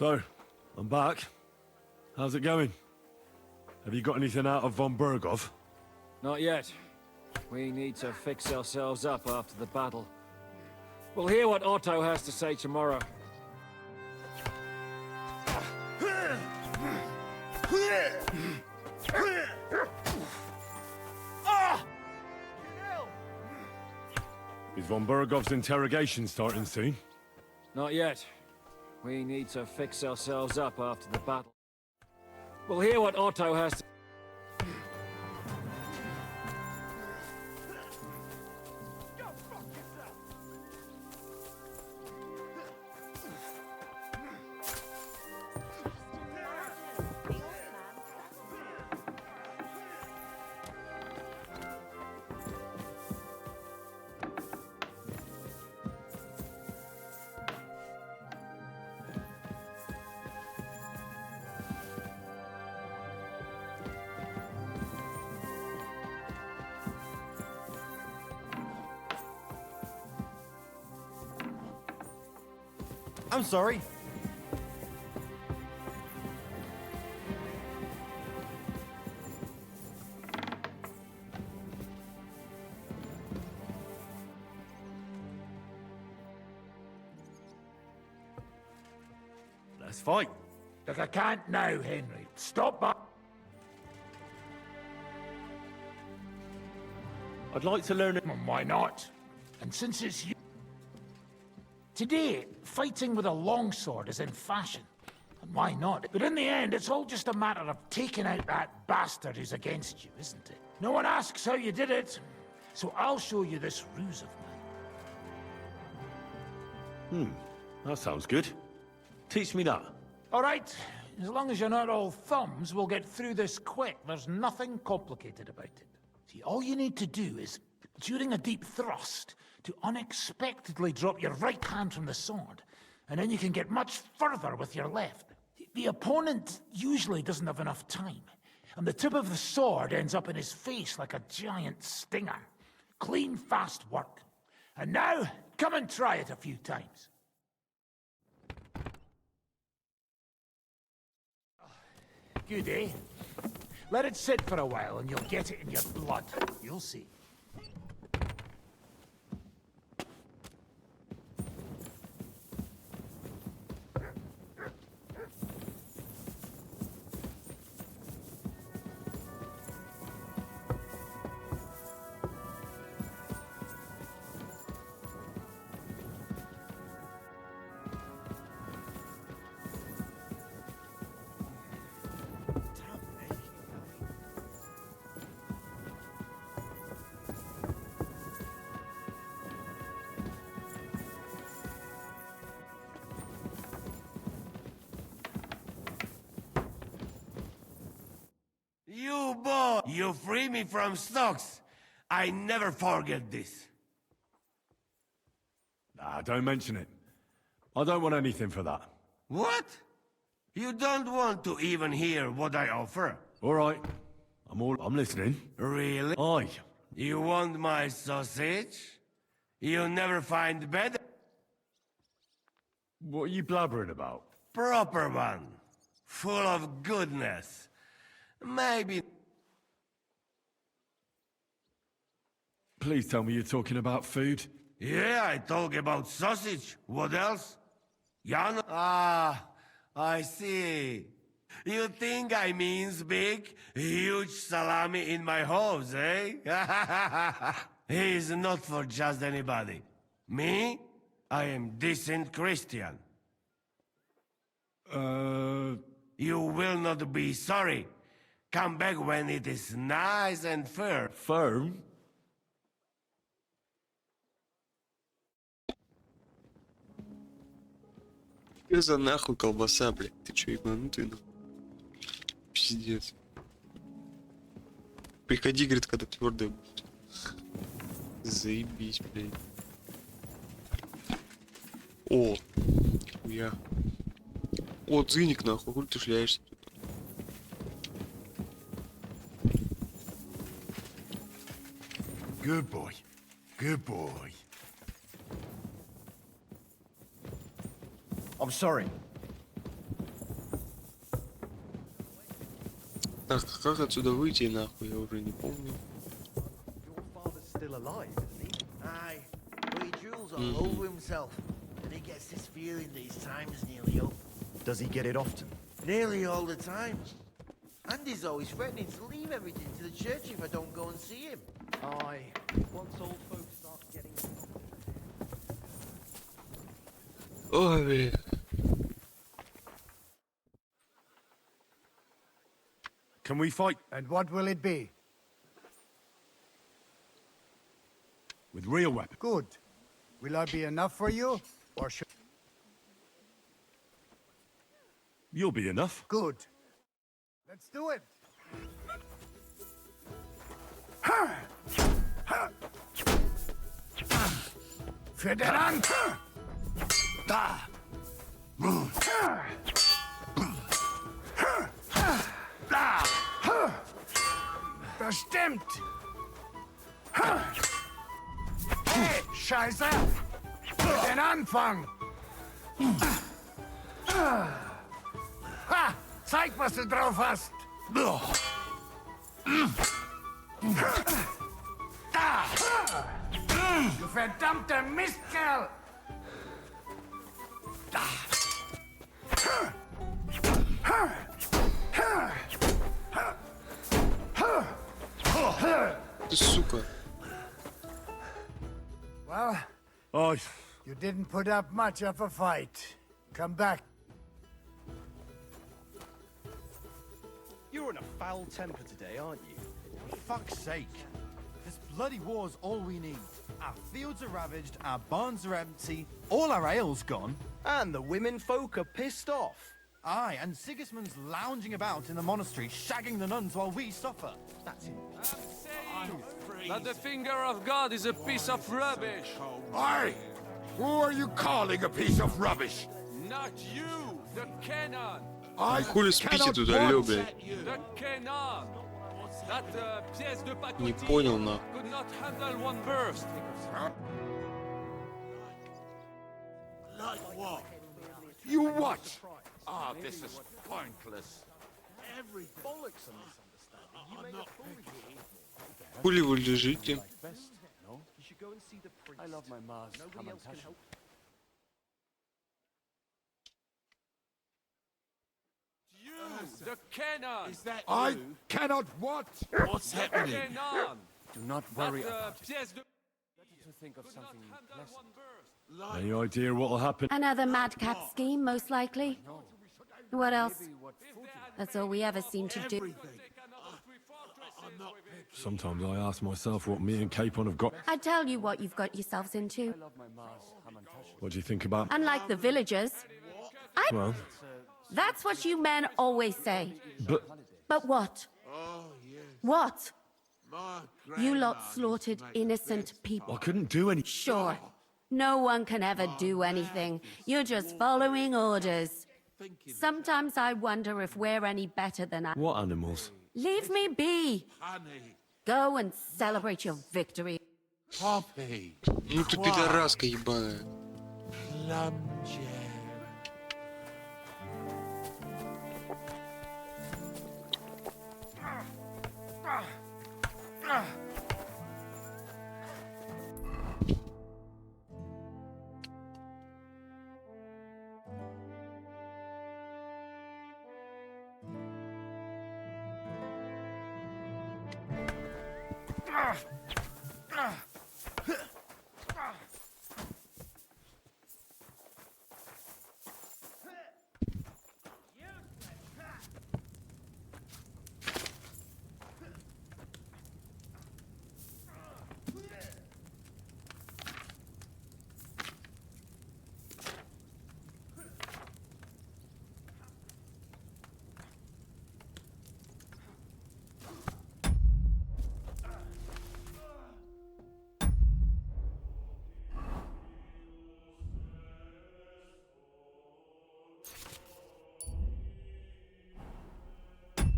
So, I'm back. How's it going? Have you got anything out of von Bergov? Not yet. We need to fix ourselves up after the battle. We'll hear what Otto has to say tomorrow. Is von Bergov's interrogation starting soon? Not yet. We need to fix ourselves up after the battle. We'll hear what Otto has to... I'm sorry. Let's fight. Look, I can't now, Henry. Stop by. I'd like to learn it. Why not? And since it's you... Today, fighting with a longsword is in fashion. And why not? But in the end, it's all just a matter of taking out that bastard who's against you, isn't it? No one asks how you did it, so I'll show you this ruse of mine. That sounds good. Teach me that. All right, as long as you're not all thumbs, we'll get through this quick. There's nothing complicated about it. See, all you need to do is, during a deep thrust, to unexpectedly drop your right hand from the sword, and then you can get much further with your left. The opponent usually doesn't have enough time, and the tip of the sword ends up in his face like a giant stinger. Clean, fast work. And now, come and try it a few times. Good, eh? Let it sit for a while and you'll get it in your blood. You'll see. You boy, you free me from stocks. I never forget this. Nah, don't mention it. I don't want anything for that. What? You don't want to even hear what I offer? All right. I'm listening. Really? Aye. You want my sausage? You'll never find better. What are you blabbering about? Proper one. Full of goodness. Maybe... Please tell me you're talking about food. Yeah, I talk about sausage. What else? Jan? Ah, I see. You think I means big, huge salami in my hose, eh? He's not for just anybody. Me? I am decent Christian. You will not be sorry. Come back when it is nice and firm. Firm? Что за нахуй колбаса, блядь? Ты чё, ебанутый, нахуй? Пиздец. Приходи, говорит, когда твердая будет. Заебись, блядь. О, я. О, циник, нахуй, хуй ты шляешься тут. Good boy. Good boy. I'm sorry. Так, а как отсюда выйти нахуй, я уже не помню. Your father's still alive, isn't he? Aye, but he drools all over himself, and he gets this feeling that his time is nearly up. Does he get it often? Nearly all the time. And he's always threatening to leave everything to the church if I don't go and see him. Aye. Once old folks start getting... Ой, блин. Can we fight And what will it be? with real weapons? Good. Will I be enough for you? Or should... You'll be enough. Good. Let's do it. Für den Anker! Da! Da! Bestimmt! Hey, Scheiße! Für den Anfang! Ha! Zeig, was du drauf hast! Da! Du verdammter Mistkerl! Ты сука. Well, Oh, you didn't put up much of a fight. Come back. You're in a foul temper today, aren't you? For fuck's sake. This bloody war's all we need. Our fields are ravaged, our barns are empty, all our ale's gone. And the women folk are pissed off. Aye, and Sigismund's lounging about in the monastery, shagging the nuns while we suffer. That's it. That the finger of God is a piece of rubbish. Aye! Who are you calling a piece of rubbish? Not you, the canon. I Хули спите cannot тут, алло, want- блядь. The canon. That pièce de Не pacotille понял, нахуй. could not handle one burst. Like what? You watch! Ah, this is pointless. Every bollocks on this understanding. You made a fool of you. Хули вы лежите? Best, no? You should go and see the priest. I love my Mars. Nobody else can help. You, the canon. I cannot what? What's The happening? canon. Do not That worry about it. pièce de To think of could not something handle pleasant. one burst. any idea what'll happen? Another madcap scheme, most likely. What else? That's all we ever seem to do. Take another 3 fortresses with it. Sometimes I ask myself what me and Capon have got. I tell you what you've got yourselves into. I love my Mars. I'm untouchable. What do you think about? Unlike the villagers. Well, That's what you men always say. but But what? Oh, yes. What? My You lot grandma slaughtered used to make innocent people. I couldn't do any. Sure. No one can ever do anything. You're just following orders. Sometimes I wonder if we're any better than I. What animals? Leave me be. honey. Go and celebrate your victory. Poppy. Ну ты пидораска ебаная. Plumjet.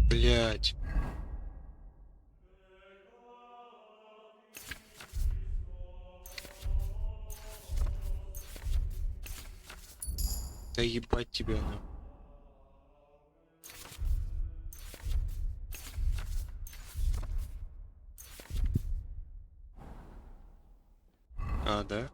Блять. Да ебать тебя, на. А, да?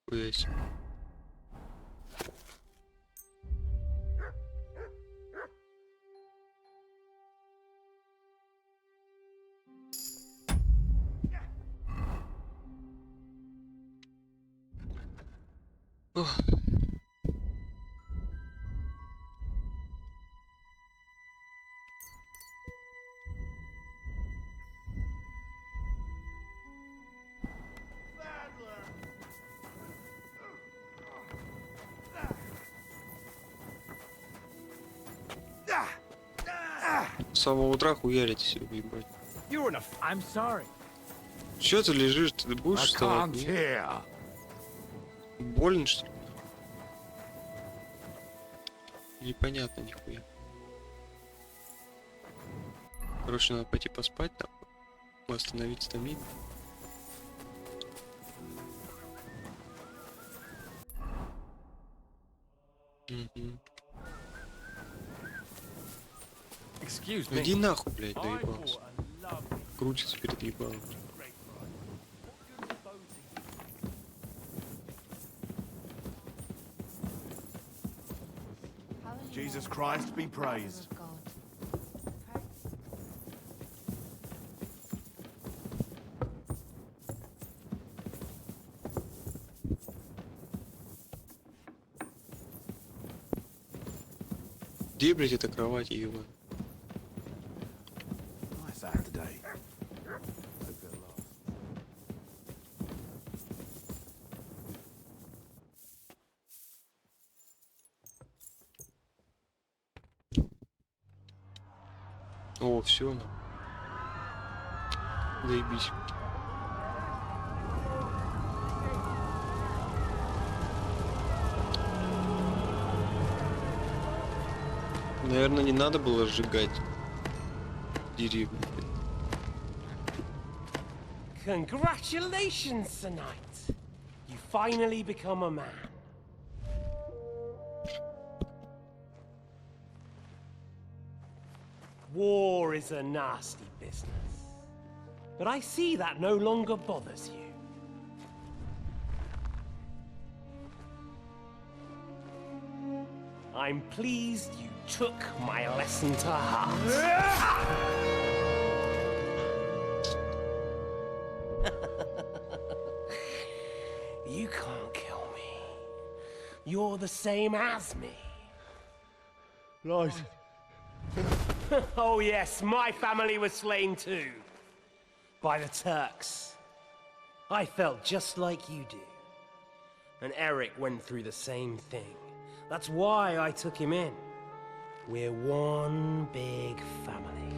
Хуясь. Ох. С самого утра хуярить все, ебать. You're in a... I'm sorry. Чё ты лежишь? Ты будешь I вставать? can't Нет? hear. Больно, что ли? Непонятно нихуя. Короче, надо пойти поспать, нахуй. Восстановить стамину. Угу. Excuse Ну me. иди нахуй, блядь, доебался. Крутится перед ебалом. Jesus Christ be praised. Где, блядь, эта кровать, ебать? Nice Saturday. Hope it lasts. О, все, ну. Заебись. Наверное, не надо было сжигать деревню. Congratulations, Sir Knight. You finally become a man. War is a nasty business. But I see that no longer bothers you. I'm pleased you took my lesson to heart. You can't kill me. You're the same as me. Right. Oh yes, my family was slain too. By the Turks. I felt just like you do. And Eric went through the same thing. That's why I took him in. We're one big family.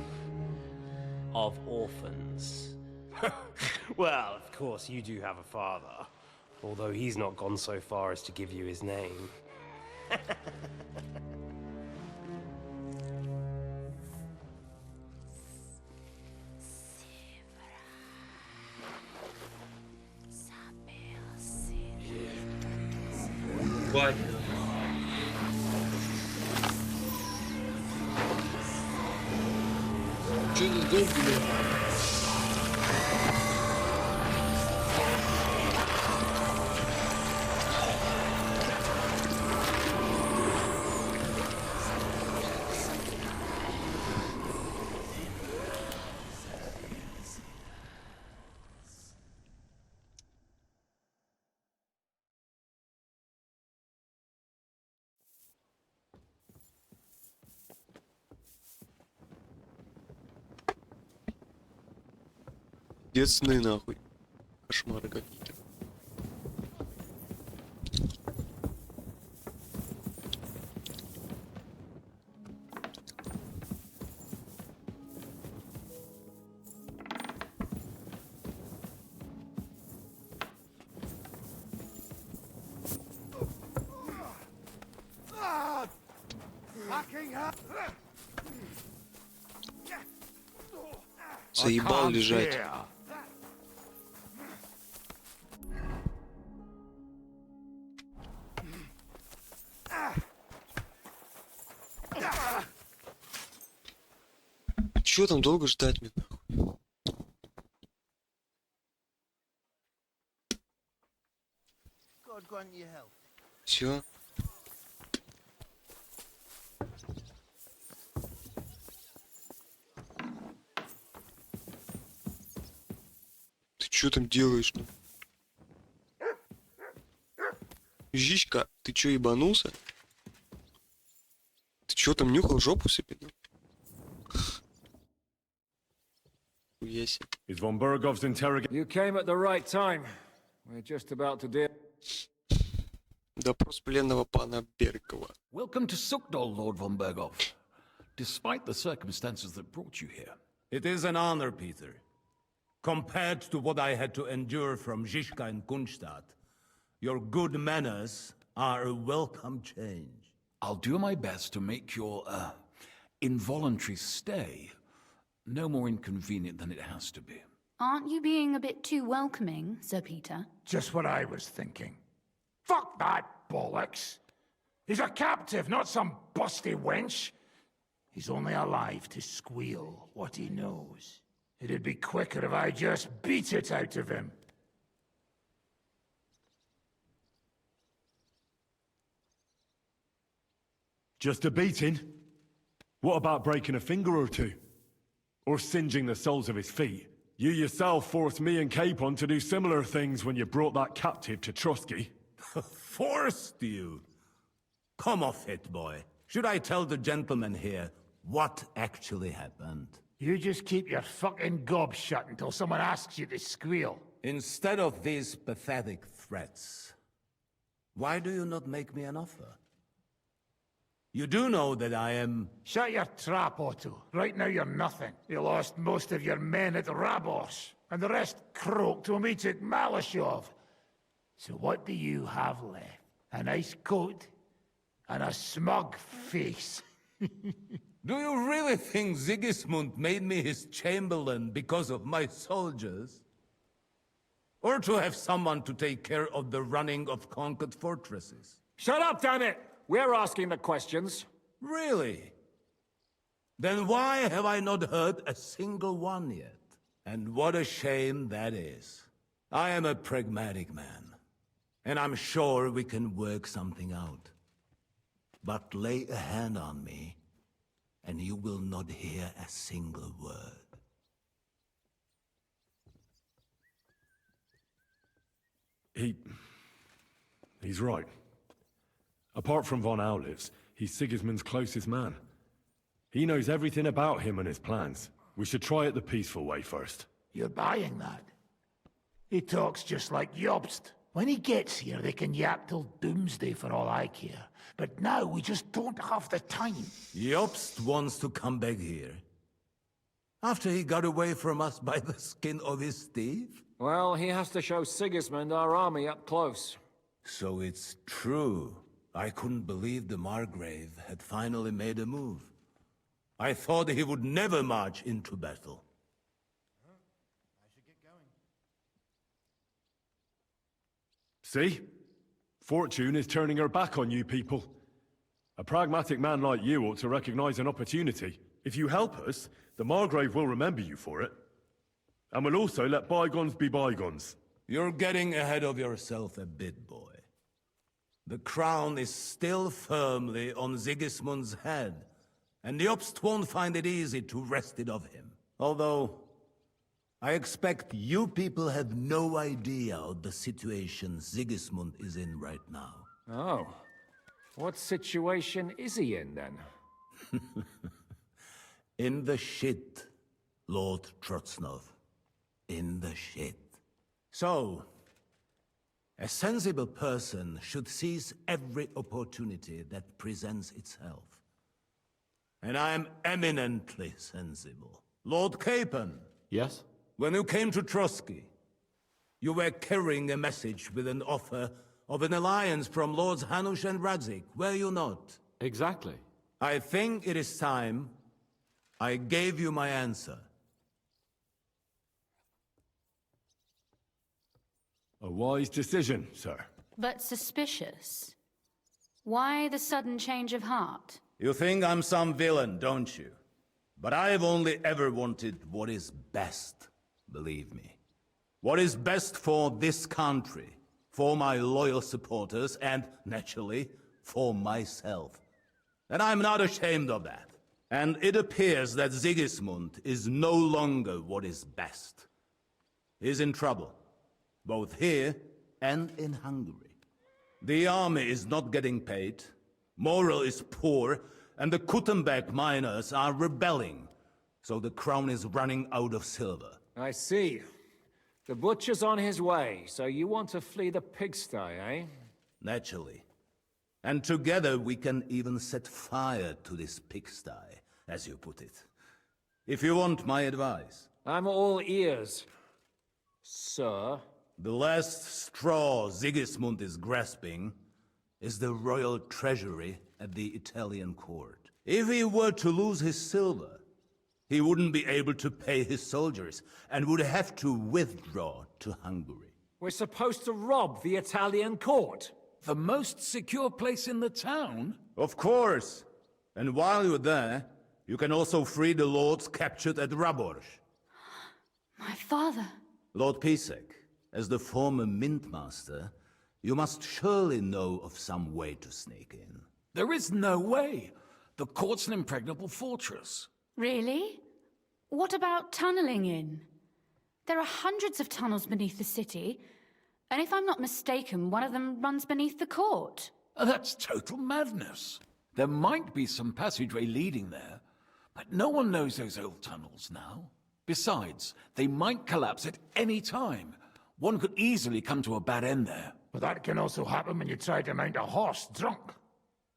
Of orphans. Well, of course you do have a father. Although he's not gone so far as to give you his name. Бать. Чё за долго, блядь? Где сны, нахуй? Кошмары какие-то. Заебал лежать. Чё там долго ждать мне, нахуй? God grant you health. Все. Ты чё там делаешь, ну? Жичка, ты чё ебанулся? Ты чё там нюхал жопу себе? Ну? Хуяси. Is von Bergov's interrogation? You came at the right time. We're just about to deal. Допрос пленного пана Беркова. Welcome to Sukdal, Lord von Bergov. Despite the circumstances that brought you here. It is an honor, Peter. Compared to what I had to endure from Zizka and Kunstadt, your good manners are a welcome change. I'll do my best to make your involuntary stay no more inconvenient than it has to be. Aren't you being a bit too welcoming, Sir Peter? Just what I was thinking. Fuck that bollocks! He's a captive, not some busty wench. He's only alive to squeal what he knows. It'd be quicker if I just beat it out of him. Just a beating? What about breaking a finger or two? Or singeing the soles of his feet? You yourself forced me and Capon to do similar things when you brought that captive to Trusky. Forced you? Come off it, boy. Should I tell the gentleman here what actually happened? You just keep your fucking gob shut until someone asks you to squeal. Instead of these pathetic threats, why do you not make me an offer? You do know that I am... Shut your trap, Otto. Right now you're nothing. You lost most of your men at Rabos, and the rest croaked when we took Malashov. So what do you have left? A nice coat and a smug face. Do you really think Sigismund made me his chamberlain because of my soldiers? Or to have someone to take care of the running of conquered fortresses? Shut up, damn it! We're asking the questions. Really? Then why have I not heard a single one yet? And what a shame that is. I am a pragmatic man, and I'm sure we can work something out. But lay a hand on me, and you will not hear a single word. He's right. Apart from von Aulitz, he's Sigismund's closest man. He knows everything about him and his plans. We should try it the peaceful way first. You're buying that? He talks just like Jobst. When he gets here, they can yap till doomsday for all I care. But now we just don't have the time. Jobst wants to come back here. After he got away from us by the skin of his teeth? Well, he has to show Sigismund our army up close. So it's true. I couldn't believe the Margrave had finally made a move. I thought he would never march into battle. I should get going. See? Fortune is turning her back on you people. A pragmatic man like you ought to recognize an opportunity. If you help us, the Margrave will remember you for it. And will also let bygones be bygones. You're getting ahead of yourself a bit, boy. The crown is still firmly on Sigismund's head, and Jobst won't find it easy to wrest it of him. Although, I expect you people have no idea of the situation Sigismund is in right now. Oh. What situation is he in, then? In the shit, Lord Trotznov. in the shit. So, a sensible person should seize every opportunity that presents itself. And I am eminently sensible. Lord Capon. Yes? When you came to Trotsky, you were carrying a message with an offer of an alliance from Lords Hanush and Radzik, were you not? Exactly. I think it is time I gave you my answer. A wise decision, sir. But suspicious. Why the sudden change of heart? You think I'm some villain, don't you? But I've only ever wanted what is best, believe me. What is best for this country, for my loyal supporters, and, naturally, for myself. And I'm not ashamed of that. And it appears that Sigismund is no longer what is best. He's in trouble, both here and in Hungary. The army is not getting paid, morale is poor, and the Kuttenberg miners are rebelling, so the crown is running out of silver. I see. The butcher's on his way, so you want to flee the pigsty, eh? Naturally. And together we can even set fire to this pigsty, as you put it. If you want my advice. I'm all ears, sir. The last straw Sigismund is grasping is the royal treasury at the Italian court. If he were to lose his silver, he wouldn't be able to pay his soldiers and would have to withdraw to Hungary. We're supposed to rob the Italian court. The most secure place in the town? Of course. And while you're there, you can also free the lords captured at Raborz. My father. Lord Pisek, as the former mintmaster, you must surely know of some way to sneak in. There is no way. The court's an impregnable fortress. Really? What about tunneling in? There are hundreds of tunnels beneath the city, and if I'm not mistaken, one of them runs beneath the court. That's total madness. There might be some passageway leading there, but no one knows those old tunnels now. Besides, they might collapse at any time. One could easily come to a bad end there. But that can also happen when you try to mount a horse drunk.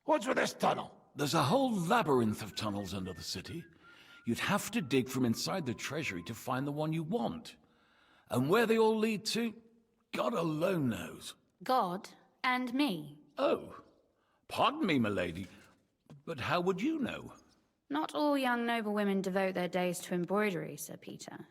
What's with this tunnel? There's a whole labyrinth of tunnels under the city. You'd have to dig from inside the treasury to find the one you want. And where they all lead to, God alone knows. God and me. Oh, pardon me, milady, but how would you know? Not all young noble women devote their days to embroidery, Sir Peter.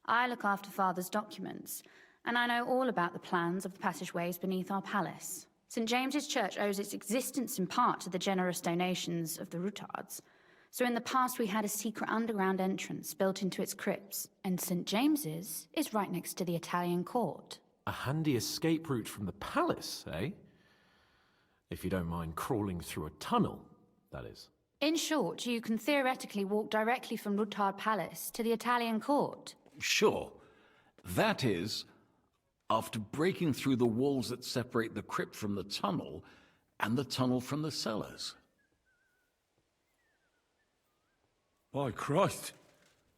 I look after Father's documents, and I know all about the plans of the passageways beneath our palace. St. James's Church owes its existence in part to the generous donations of the Rutards. So in the past we had a secret underground entrance built into its crypts, and St. James's is right next to the Italian court. A handy escape route from the palace, eh? If you don't mind crawling through a tunnel, that is. In short, you can theoretically walk directly from Rutard Palace to the Italian court. Sure. That is, after breaking through the walls that separate the crypt from the tunnel, and the tunnel from the cellars. By Christ.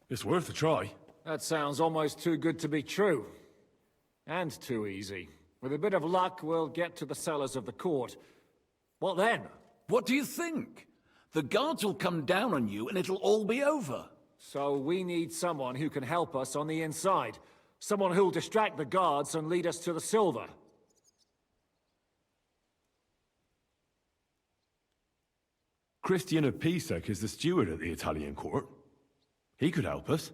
It's worth a try. That sounds almost too good to be true. And too easy. With a bit of luck, we'll get to the cellars of the court. What then? What do you think? The guards will come down on you and it'll all be over. So we need someone who can help us on the inside. Someone who'll distract the guards and lead us to the silver. Christian of Pisek is the steward at the Italian court. He could help us.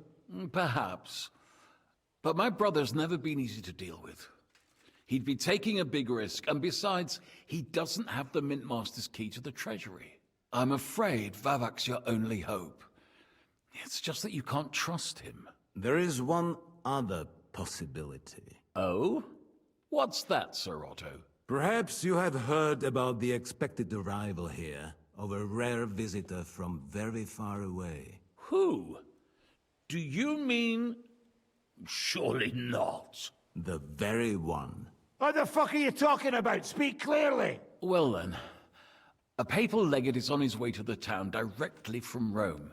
Perhaps. But my brother's never been easy to deal with. He'd be taking a big risk, and besides, he doesn't have the Mintmaster's key to the treasury. I'm afraid Vavak's your only hope. It's just that you can't trust him. There is one other possibility. Oh? What's that, Sir Otto? Perhaps you have heard about the expected arrival here of a rare visitor from very far away. Who? Do you mean... Surely not. The very one. What the fuck are you talking about? Speak clearly. Well then, a papal legate is on his way to the town directly from Rome.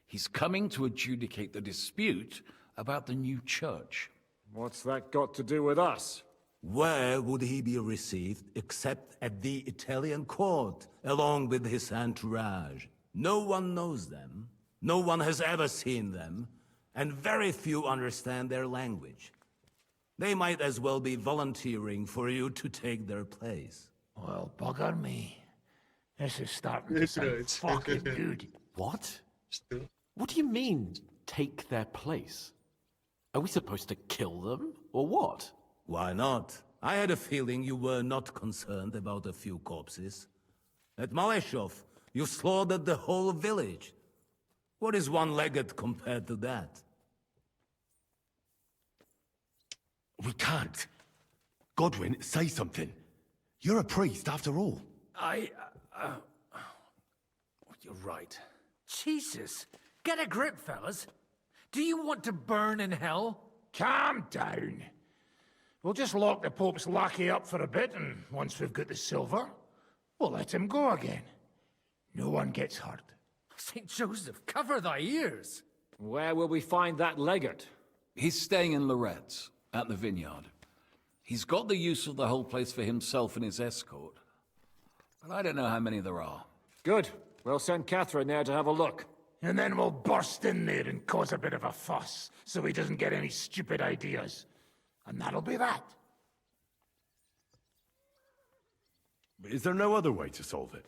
He's coming to adjudicate the dispute about the new church. What's that got to do with us? Where would he be received except at the Italian court, along with his entourage? No one knows them, no one has ever seen them, and very few understand their language. They might as well be volunteering for you to take their place. Well, bugger me. This is starting to sound fucking good. What? What do you mean, take their place? Are we supposed to kill them, or what? Why not? I had a feeling you were not concerned about a few corpses. At Maleshov, you slaughtered the whole village. What is one legate compared to that? We can't. Godwin, say something. You're a priest, after all. You're right. Jesus, get a grip, fellas. Do you want to burn in hell? Calm down. We'll just lock the Pope's lackey up for a bit, and once we've got the silver, we'll let him go again. No one gets hurt. St. Joseph, cover thy ears! Where will we find that legate? He's staying in Loretz, at the vineyard. He's got the use of the whole place for himself and his escort. But I don't know how many there are. Good. We'll send Catherine there to have a look. And then we'll burst in there and cause a bit of a fuss, so he doesn't get any stupid ideas. And that'll be that. Is there no other way to solve it?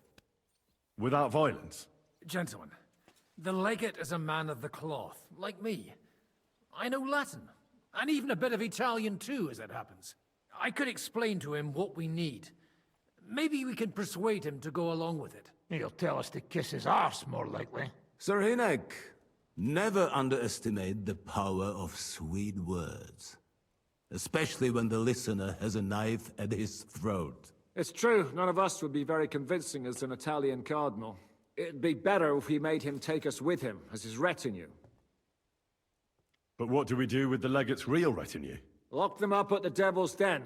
Without violence? Gentlemen, the legate is a man of the cloth, like me. I know Latin, and even a bit of Italian too, as it happens. I could explain to him what we need. Maybe we can persuade him to go along with it. He'll tell us to kiss his arse, more likely. Sir Hinek, never underestimate the power of sweet words. Especially when the listener has a knife at his throat. It's true, none of us would be very convincing as an Italian cardinal. It'd be better if we made him take us with him, as his retinue. But what do we do with the legate's real retinue? Lock them up at the Devil's Den.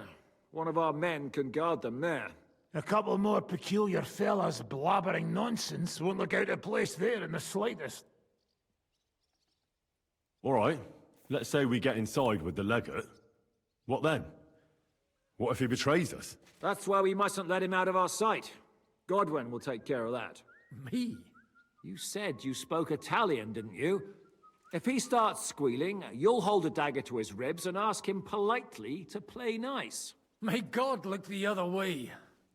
One of our men can guard them there. A couple more peculiar fellas blabbering nonsense won't look out of place there in the slightest. All right, let's say we get inside with the legate. What then? What if he betrays us? That's why we mustn't let him out of our sight. Godwin will take care of that. Me? You said you spoke Italian, didn't you? If he starts squealing, you'll hold a dagger to his ribs and ask him politely to play nice. May God look the other way.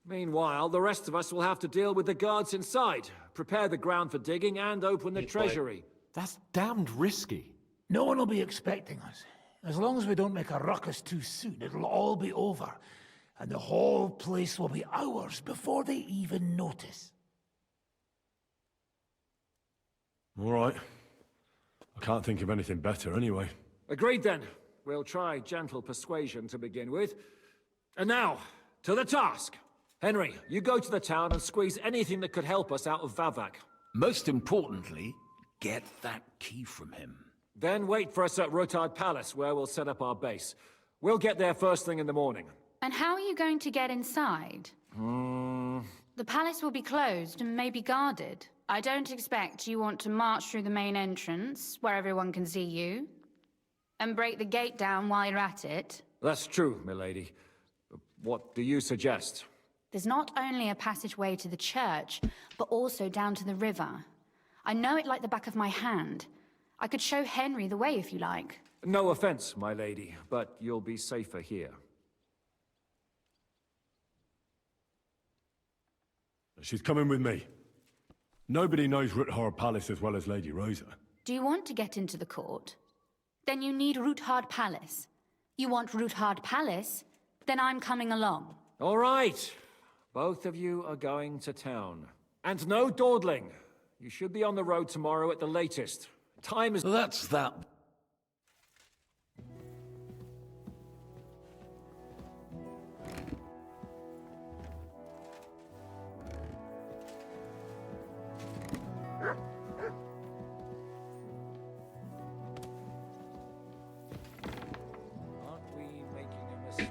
Meanwhile, the rest of us will have to deal with the guards inside, prepare the ground for digging, and open the treasury. That's damned risky. No one will be expecting us. As long as we don't make a ruckus too soon, it'll all be over. And the whole place will be ours before they even notice. All right. I can't think of anything better anyway. Agreed then. We'll try gentle persuasion to begin with. And now, to the task. Henry, you go to the town and squeeze anything that could help us out of Vavak. Most importantly, get that key from him. Then wait for us at Rotard Palace, where we'll set up our base. We'll get there first thing in the morning. And how are you going to get inside? The palace will be closed and may be guarded. I don't expect you want to march through the main entrance, where everyone can see you, and break the gate down while you're at it. That's true, milady. What do you suggest? There's not only a passageway to the church, but also down to the river. I know it like the back of my hand. I could show Henry the way if you like. No offense, my lady, but you'll be safer here. She's coming with me. Nobody knows Ruthard Palace as well as Lady Rosa. Do you want to get into the court? Then you need Ruthard Palace. You want Ruthard Palace? Then I'm coming along. All right. Both of you are going to town. And no dawdling. You should be on the road tomorrow at the latest. Time is... That's that. Aren't we making a mistake?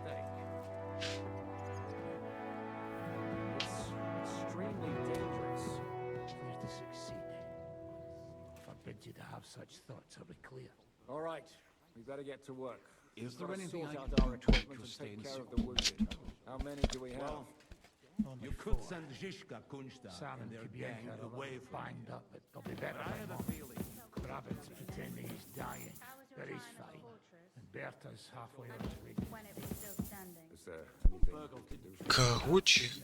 It's extremely dangerous. We're to succeed. I forbid you to have such thoughts, are we clear? All right. We better get to work. Is there Gotta anything sort I out can our do to make equipment you and stay take in care of the wounded? How many do we have? Only You could four. send Zizka Kunsta Sam and and their Kibienka gang are a away little from banged you. up, but they'll be better I than have a mine. feeling. Krabbin's pretending he's dying, but he's fine. And Berta's halfway on his way. When it was still standing. Is there anything we can do? Короче,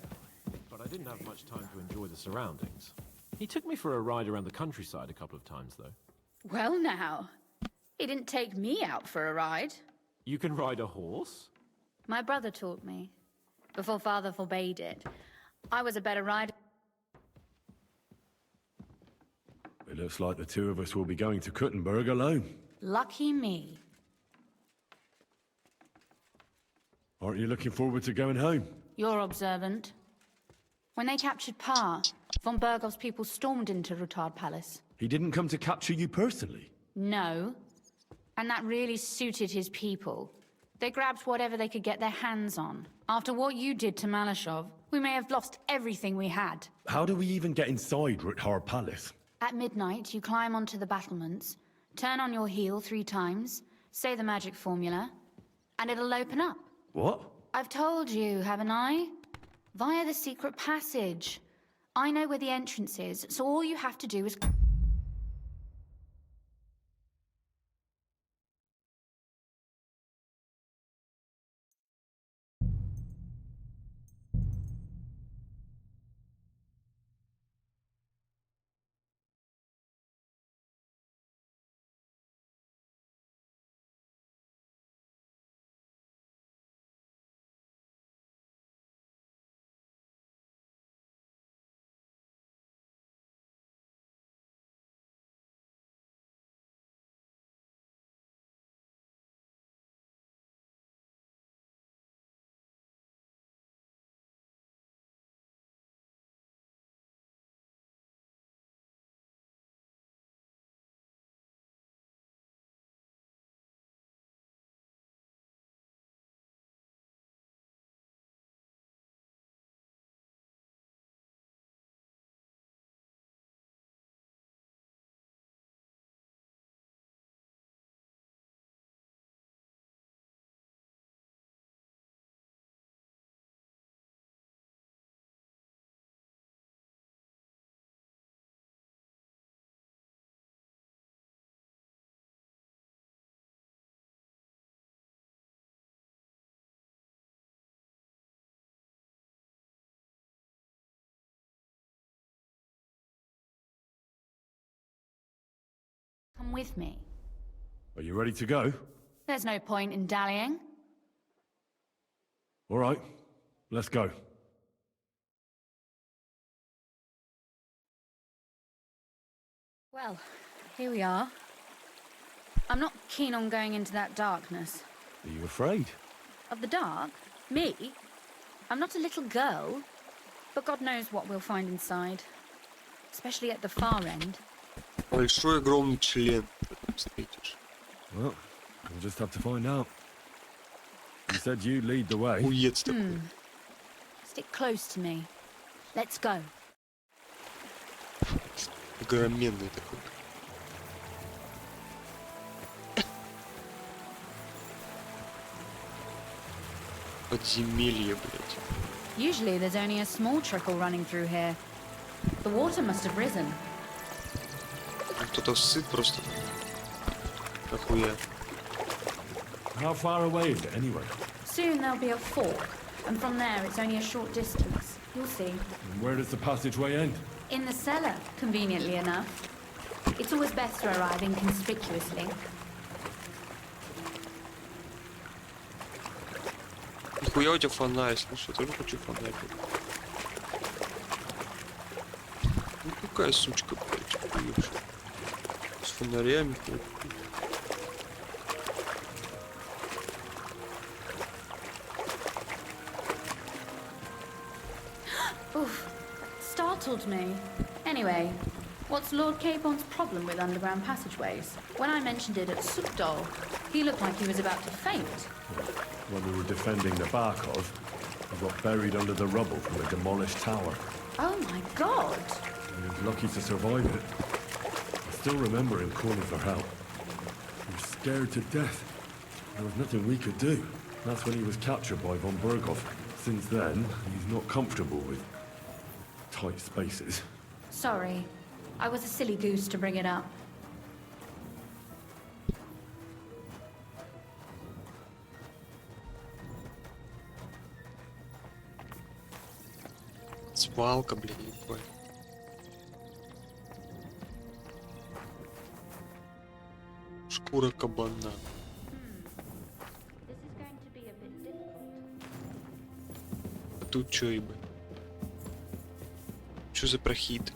But I didn't have much time to enjoy the surroundings. He took me for a ride around the countryside a couple of times, though. Well, now. He didn't take me out for a ride. You can ride a horse? My brother taught me. Before father forbade it. I was a better rider. It looks like the two of us will be going to Kuttenberg alone. Lucky me. Aren't you looking forward to going home? You're observant. When they captured Pa, von Bergov's people stormed into Rutard Palace. He didn't come to capture you personally. No. And that really suited his people. They grabbed whatever they could get their hands on. After what you did to Malashov, we may have lost everything we had. How do we even get inside Rutjar Palace? At midnight, you climb onto the battlements, turn on your heel 3 times, say the magic formula, and it'll open up. What? I've told you, haven't I? Via the secret passage. I know where the entrance is, so all you have to do is... Come with me. Are you ready to go? There's no point in dallying. All right, let's go. Well, here we are. I'm not keen on going into that darkness. Are you afraid? Of the dark? Me? I'm not a little girl. But God knows what we'll find inside. Especially at the far end. большой огромный член встретишь. Well, we'll just have to find out. You said you lead the way. Уец такой. Stick close to me. Let's go. Огроменный такой. Подземелье, блядь. Usually there's only a small trickle running through here. The water must have risen. Кто-то ссыт просто. Охуя. How far away is it anyway? Soon there'll be a fork, and from there it's only a short distance. You'll see. And where does the passageway end? In the cellar, conveniently enough. It's always best to arrive inconspicuously. Нихуя у тебя фонарь, слушай, я тоже хочу фонарь. Ну какая сучка, блядь, охуевшая. С фонарями, блядь. Oof, startled me. Anyway, what's Lord Capon's problem with underground passageways? When I mentioned it at Sukdol, he looked like he was about to faint. When we were defending the Barkov, we got buried under the rubble from a demolished tower. Oh my god! He was lucky to survive it. I still remember him calling for help. He was scared to death. There was nothing we could do. That's when he was captured by von Berghoff. Since then, he's not comfortable with tight spaces. Sorry. I was a silly goose to bring it up. Свалка, блин, ебать. Шкура кабана. This is going to be a bit difficult. А тут чё, ебать? Чё за прохід?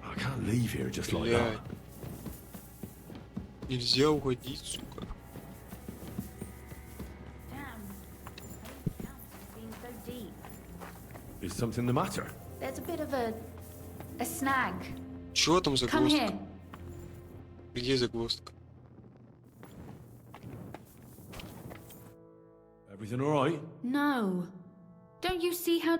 I can't leave here just like Блядь. that. Нельзя уходить, сука. Damn. It's been so deep. Is something the matter? There's a bit of a snag. Чё там Come загвоздка? here. Где загвоздка? Everything all right? No. Don't you see how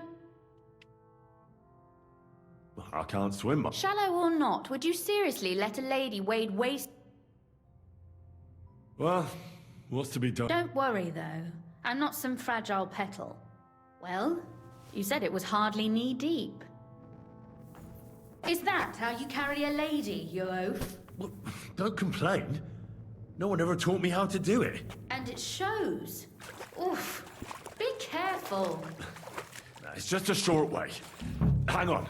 I can't swim. shallow or not? Would you seriously let a lady wade waist? Well, what's to be done? Don't worry though. I'm not some fragile petal. Well, you said it was hardly knee deep. Is that how you carry a lady, you oaf? Well, don't complain. No one ever taught me how to do it. And it shows. Oof. Be careful. It's just a short way. Hang on.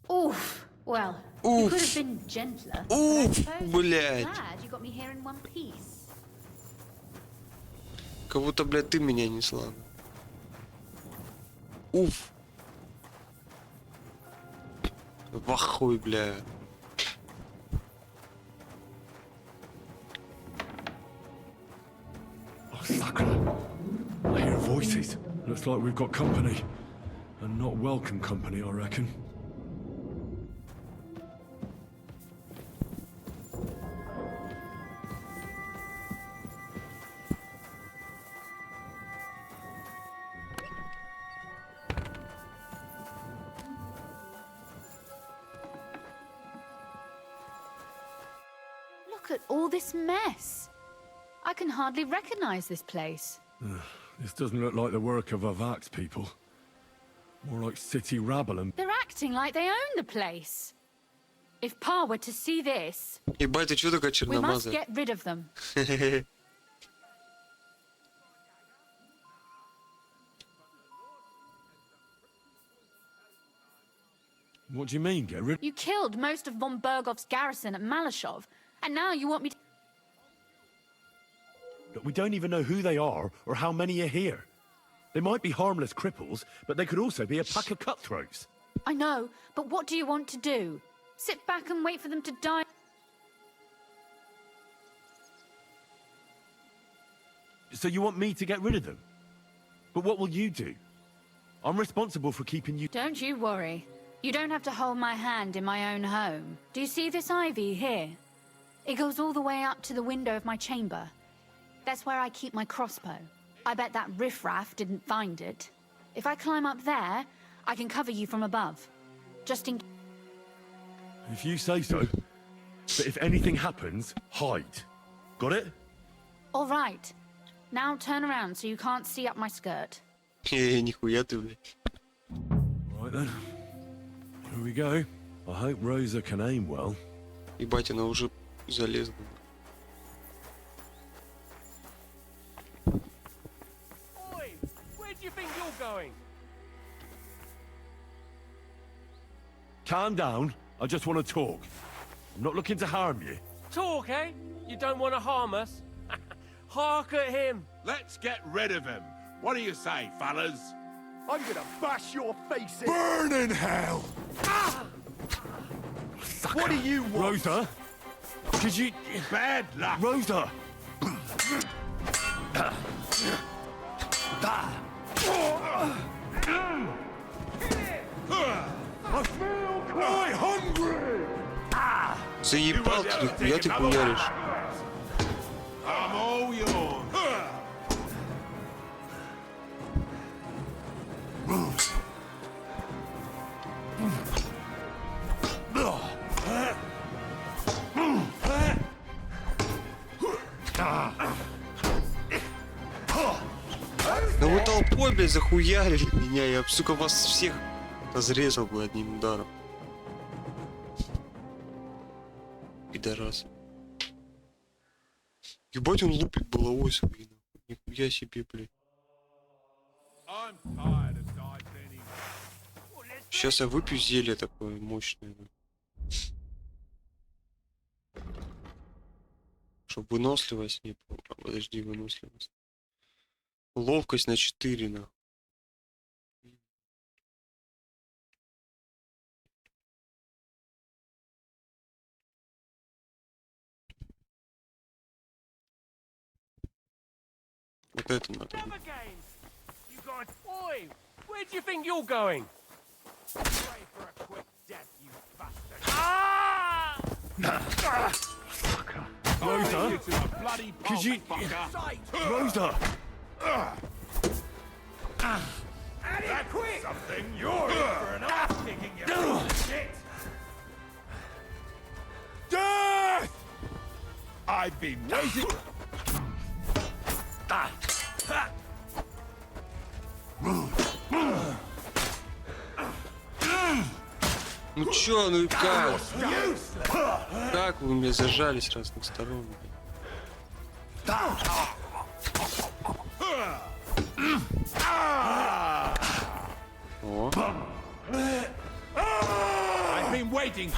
Oof. Well, you could have been gentler. but I Oof, suppose I'm блядь. glad you got me here in one piece. Как будто, блядь, ты меня несла. Уф. Вахуй, бля. Oh, Sakura. I hear voices. Looks like we've got company. And not welcome company, I reckon. Look at all this mess. I can hardly recognize this place. This doesn't look like the work of Avak's people. More like city rabble and... They're acting like they own the place. If Pa were to see this, Ебать, ты чё такая we must черномазая? get rid of them. What do you mean, get rid... You killed most of von Bergoff's garrison at Malashov, and now you want me to... Look, we don't even know who they are or how many are here. They might be harmless cripples, but they could also be a pack of cutthroats. I know, but what do you want to do? Sit back and wait for them to die? So you want me to get rid of them? But what will you do? I'm responsible for keeping you... Don't you worry. You don't have to hold my hand in my own home. Do you see this ivy here? It goes all the way up to the window of my chamber. That's where I keep my crossbow. I bet that riffraff didn't find it. If I climb up there, I can cover you from above. Just in... If you say so. But if anything happens, hide. Got it? All right. Now turn around so you can't see up my skirt. Нихуя ты, блядь. Right then. Here we go. I hope Rosa can aim well. Ебать, она уже залезла. Oi! Where do you think you're going? Calm down. I just want to talk. I'm not looking to harm you. Talk, eh? You don't want to harm us? Hark at him! Let's get rid of him. What do you say, fellas? I'm gonna bash your face in. Burn in hell! What do you want? Rosa? Did you... Bad luck. Rosa! I feel quite hungry! Заебал ты, нихуя ты хуяришь. I'm all yours. Ой, блядь, захуярили меня. Я, сука, вас всех разрезал бы одним ударом. Пидорас. Ебать, он лупит булавой своей. Нихуя себе, блядь. Сейчас я выпью зелье такое мощное. Чтоб выносливость не... Подожди, выносливость. Ловкость на 4, нахуй. Вот это надо. Oi! Where do you think you're going? Pray for a quick death, you bastard! Ah! Rosa? Could you... Rosa! That's quick! Something you're in for an ass kicking, you piece of shit! Death! I've been waiting. Ну чё, ну и как? Как вы меня зажали с разных сторон? О. I've been waiting.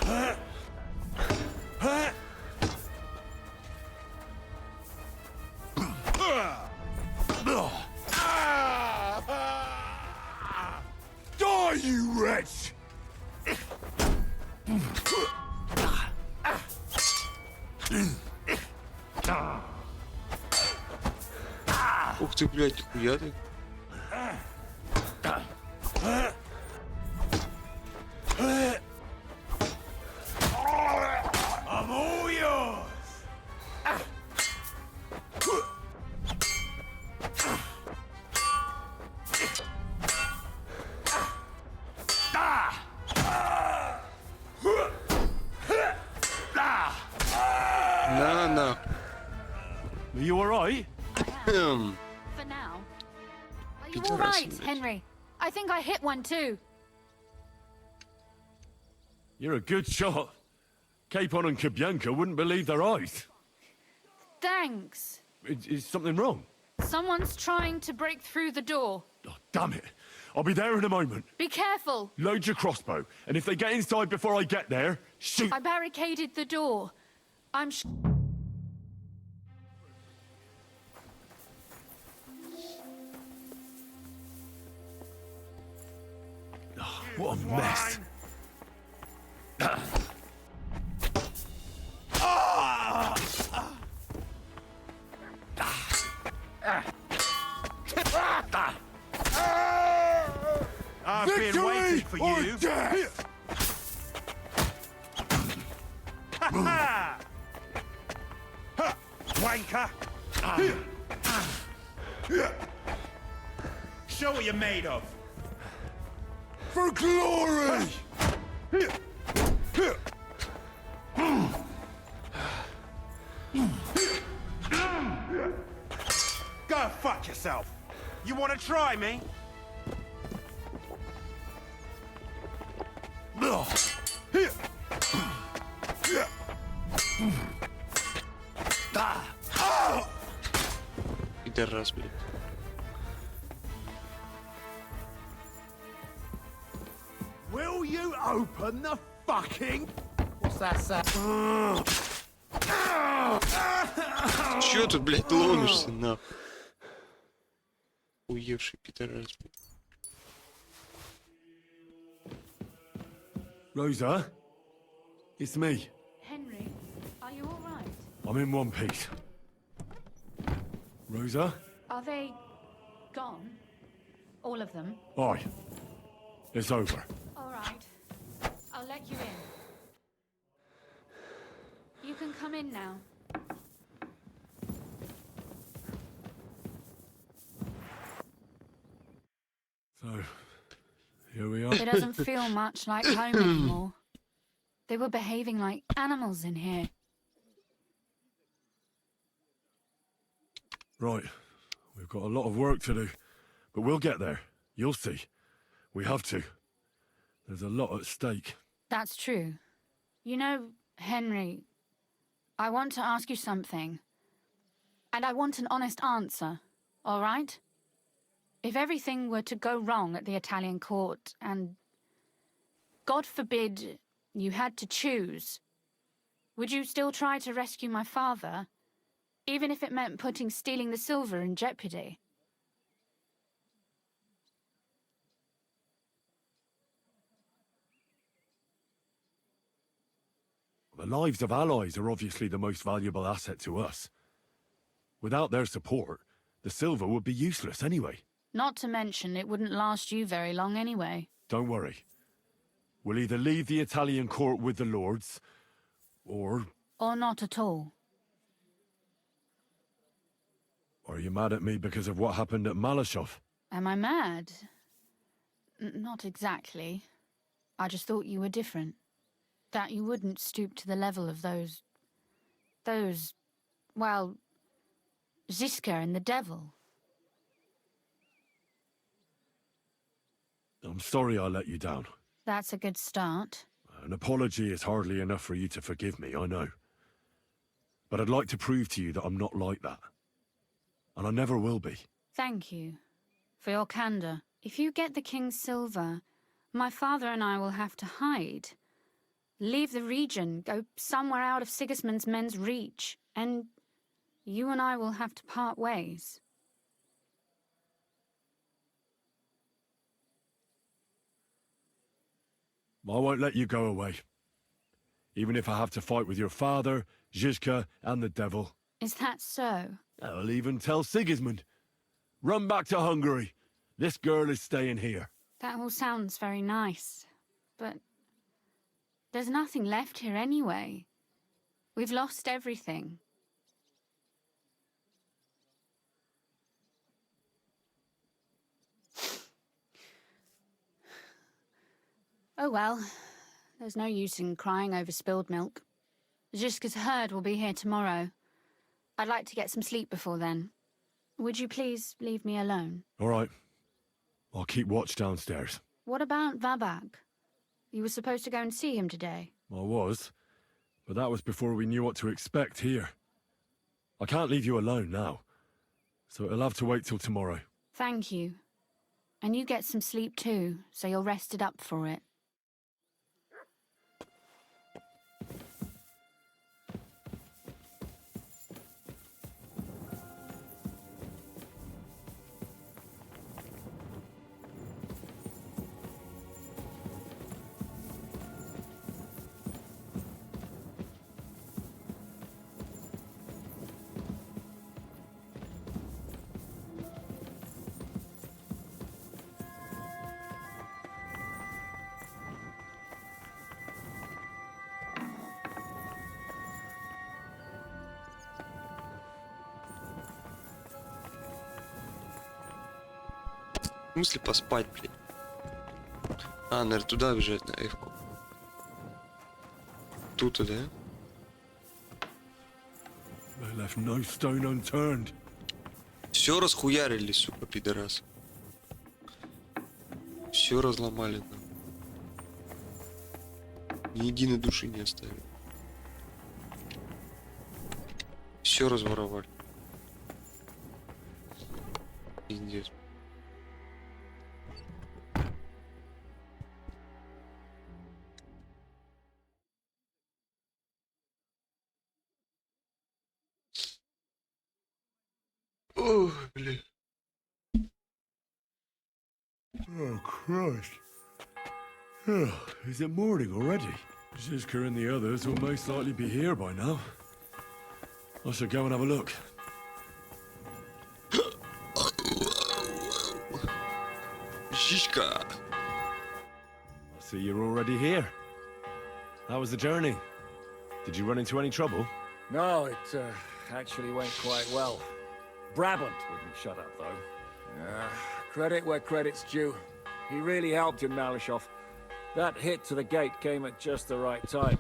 Die, you wretch! Ух ты, блядь, нихуя ты. I'm all yours! На. Are you alright? For now. Are you all right, Henry? I think I hit one too. You're a good shot. Capon and Kabianka wouldn't believe their eyes. Thanks. Is something wrong? Someone's trying to break through the door. Oh, damn it. I'll be there in a moment. Be careful. Load your crossbow, and if they get inside before I get there, shoot. I barricaded the door. I'm What a mess. I've been waiting for you. Death! Wanker! Show what you're made of. For glory! Go fuck yourself. You want to try me? Пидорас, блядь. Will you open the fucking... What's that sound? Чё тут, блядь, ломишься, нахуй? Уевший пидорас, блядь. Rosa? It's me. Henry, are you all right? I'm in one piece. Rosa? Are they gone? All of them? Aye. It's over. All right. I'll let you in. You can come in now. So, here we are. It doesn't feel much like home anymore. They were behaving like animals in here. Right. We've got a lot of work to do. But we'll get there. You'll see. We have to. There's a lot at stake. That's true. You know, Henry, I want to ask you something. And I want an honest answer, all right? If everything were to go wrong at the Italian court and, God forbid, you had to choose, would you still try to rescue my father, even if it meant putting stealing the silver in jeopardy? The lives of allies are obviously the most valuable asset to us. Without their support, the silver would be useless anyway. Not to mention, it wouldn't last you very long anyway. Don't worry. We'll either leave the Italian court with the lords, or... Or not at all. Are you mad at me because of what happened at Malashov? Am I mad? Not exactly. I just thought you were different. That you wouldn't stoop to the level of those, well, Ziska and the devil. I'm sorry I let you down. That's a good start. An apology is hardly enough for you to forgive me, I know. But I'd like to prove to you that I'm not like that. And I never will be. Thank you for your candor. If you get the king's silver, my father and I will have to hide. Leave the region, go somewhere out of Sigismund's men's reach, and you and I will have to part ways. I won't let you go away. Even if I have to fight with your father, Zizka, and the devil. Is that so? I'll even tell Sigismund. Run back to Hungary. This girl is staying here. That all sounds very nice, but there's nothing left here anyway. We've lost everything. Oh well, there's no use in crying over spilled milk. Zizka's herd will be here tomorrow. I'd like to get some sleep before then. Would you please leave me alone? All right. I'll keep watch downstairs. What about Vabak? You were supposed to go and see him today. I was, but that was before we knew what to expect here. I can't leave you alone now, so it'll have to wait till tomorrow. Thank you. And you get some sleep too, so you're rested up for it. В смысле поспать, блин? А, наверное, туда бежать, на F-ку. Тут, да? They left no stone unturned. Все расхуярили, сука, пидорас. Все разломали нам. Ни единой души не оставили. Все разворовали. Пиздец. Ох, блин. Oh, Christ. Oh, is it morning already? Zizka and the others will most likely be here by now. I should go and have a look. Zizka. I see you're already here. How was the journey? Did you run into any trouble? No, it actually went quite well. Brabant wouldn't shut up, though. Credit where credit's due. He really helped in Malashov. That hit to the gate came at just the right time.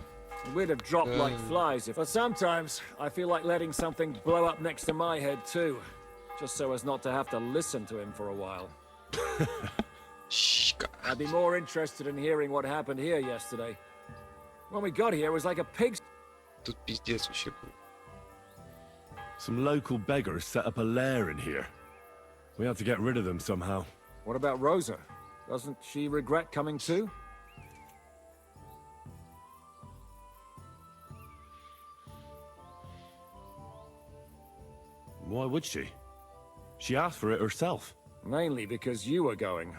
We'd have dropped like flies if... But sometimes, I feel like letting something blow up next to my head, too. Just so as not to have to listen to him for a while. I'd be more interested in hearing what happened here yesterday. When we got here, it was like a pig's... Тут пиздец вообще был. Some local beggars set up a lair in here. We had to get rid of them somehow. What about Rosa? Doesn't she regret coming too? Why would she? She asked for it herself. Mainly because you were going.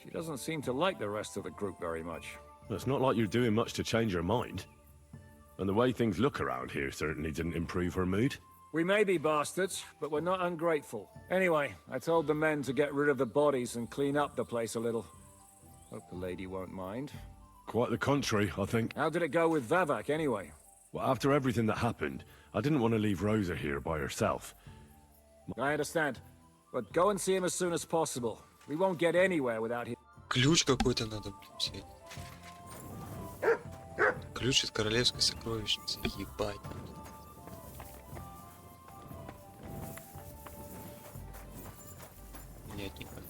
She doesn't seem to like the rest of the group very much. It's not like you're doing much to change her mind. And the way things look around here certainly didn't improve her mood. We may be bastards, but we're not ungrateful. Anyway, I told the men to get rid of the bodies and clean up the place a little. Hope the lady won't mind. Quite the contrary, I think. How did it go with Vavak, anyway? Well, after everything that happened, I didn't want to leave Rosa here by herself. I understand. But go and see him as soon as possible. We won't get anywhere without him. Ключ какой-то надо, блин, взять. Ключ от королевской сокровищницы. Ебать. Понятненько.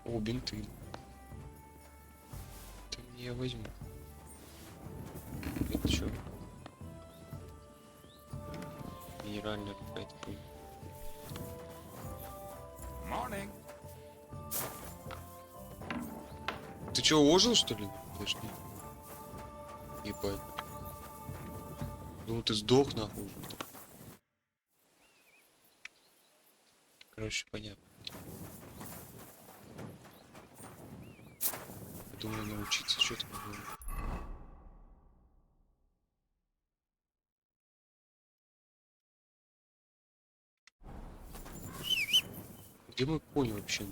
О, бинты. Это мне я возьму. Это что? Минеральная какая-то хуйня. Morning. Ты чё, ожил, что ли? Подожди. Ебать. Думал, ты сдох, нахуй. Короче, понятно. Думаю, научиться что-то было. Где мой конь вообще?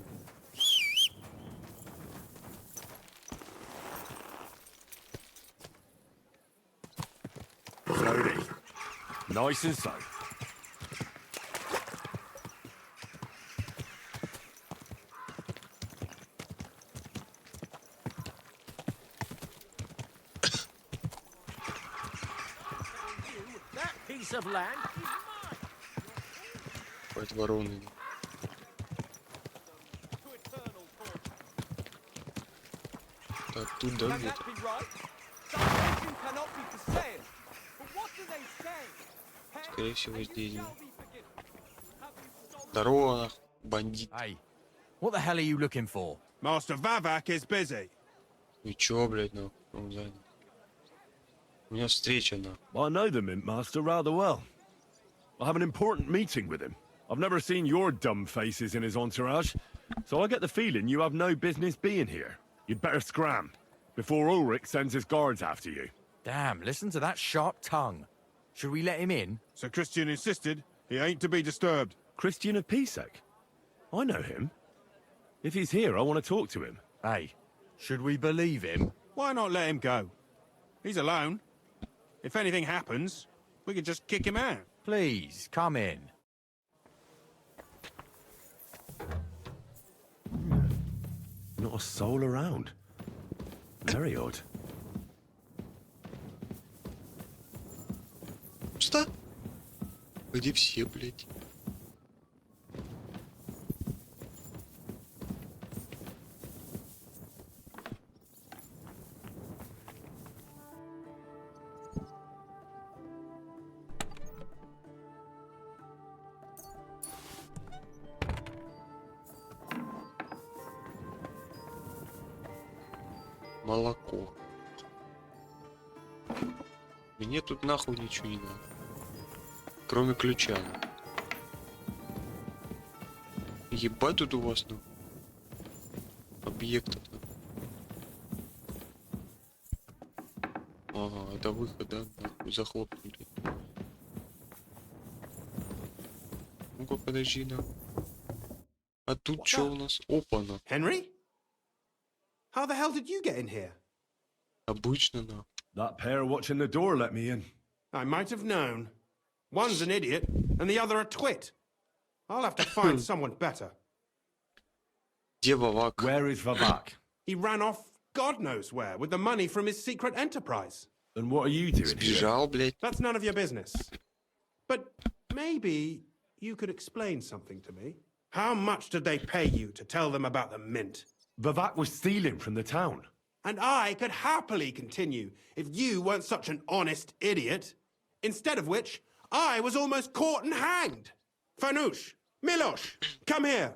Slowly. Nice and slow. That piece of land is mine. Какой-то вороны. Так, тут да где-то. Скорее всего, здесь. Здорово, нахуй, бандит. Hey, what the hell are you looking for? Master Vavak is busy. И чё, блядь, нахуй, он занят. У меня встреча, нахуй. I know the Mint Master rather well. I have an important meeting with him. I've never seen your dumb faces in his entourage, so I get the feeling you have no business being here. You'd better scram, before Ulrich sends his guards after you. Damn, listen to that sharp tongue. Should we let him in? Sir Christian insisted he ain't to be disturbed. Christian of Pisek? I know him. If he's here, I want to talk to him. Hey, should we believe him? Why not let him go? He's alone. If anything happens, we can just kick him out. Please, come in. Not a soul around. Very odd. Что? Где все, блядь? Молоко. Мне тут нахуй ничего не надо. Кроме ключа. Ебать тут у вас, ну. Объекты-то. Ага, это выход, да? Нахуй захлопнули. Ну-ка, подожди, да. А тут что у нас? Опа-на. Henry? How the hell did you get in here? Обычно, на. That pair watching the door let me in. I might have known. One's an idiot, and the other a twit. I'll have to find someone better. Где Vavak? Where is Vavak? He ran off God knows where with the money from his secret enterprise. And what are you doing here? Сбежал, блядь. That's none of your business. But maybe you could explain something to me. How much did they pay you to tell them about the mint? Vivek was stealing from the town. And I could happily continue if you weren't such an honest idiot. Instead of which, I was almost caught and hanged. Fanush, Milosh, come here.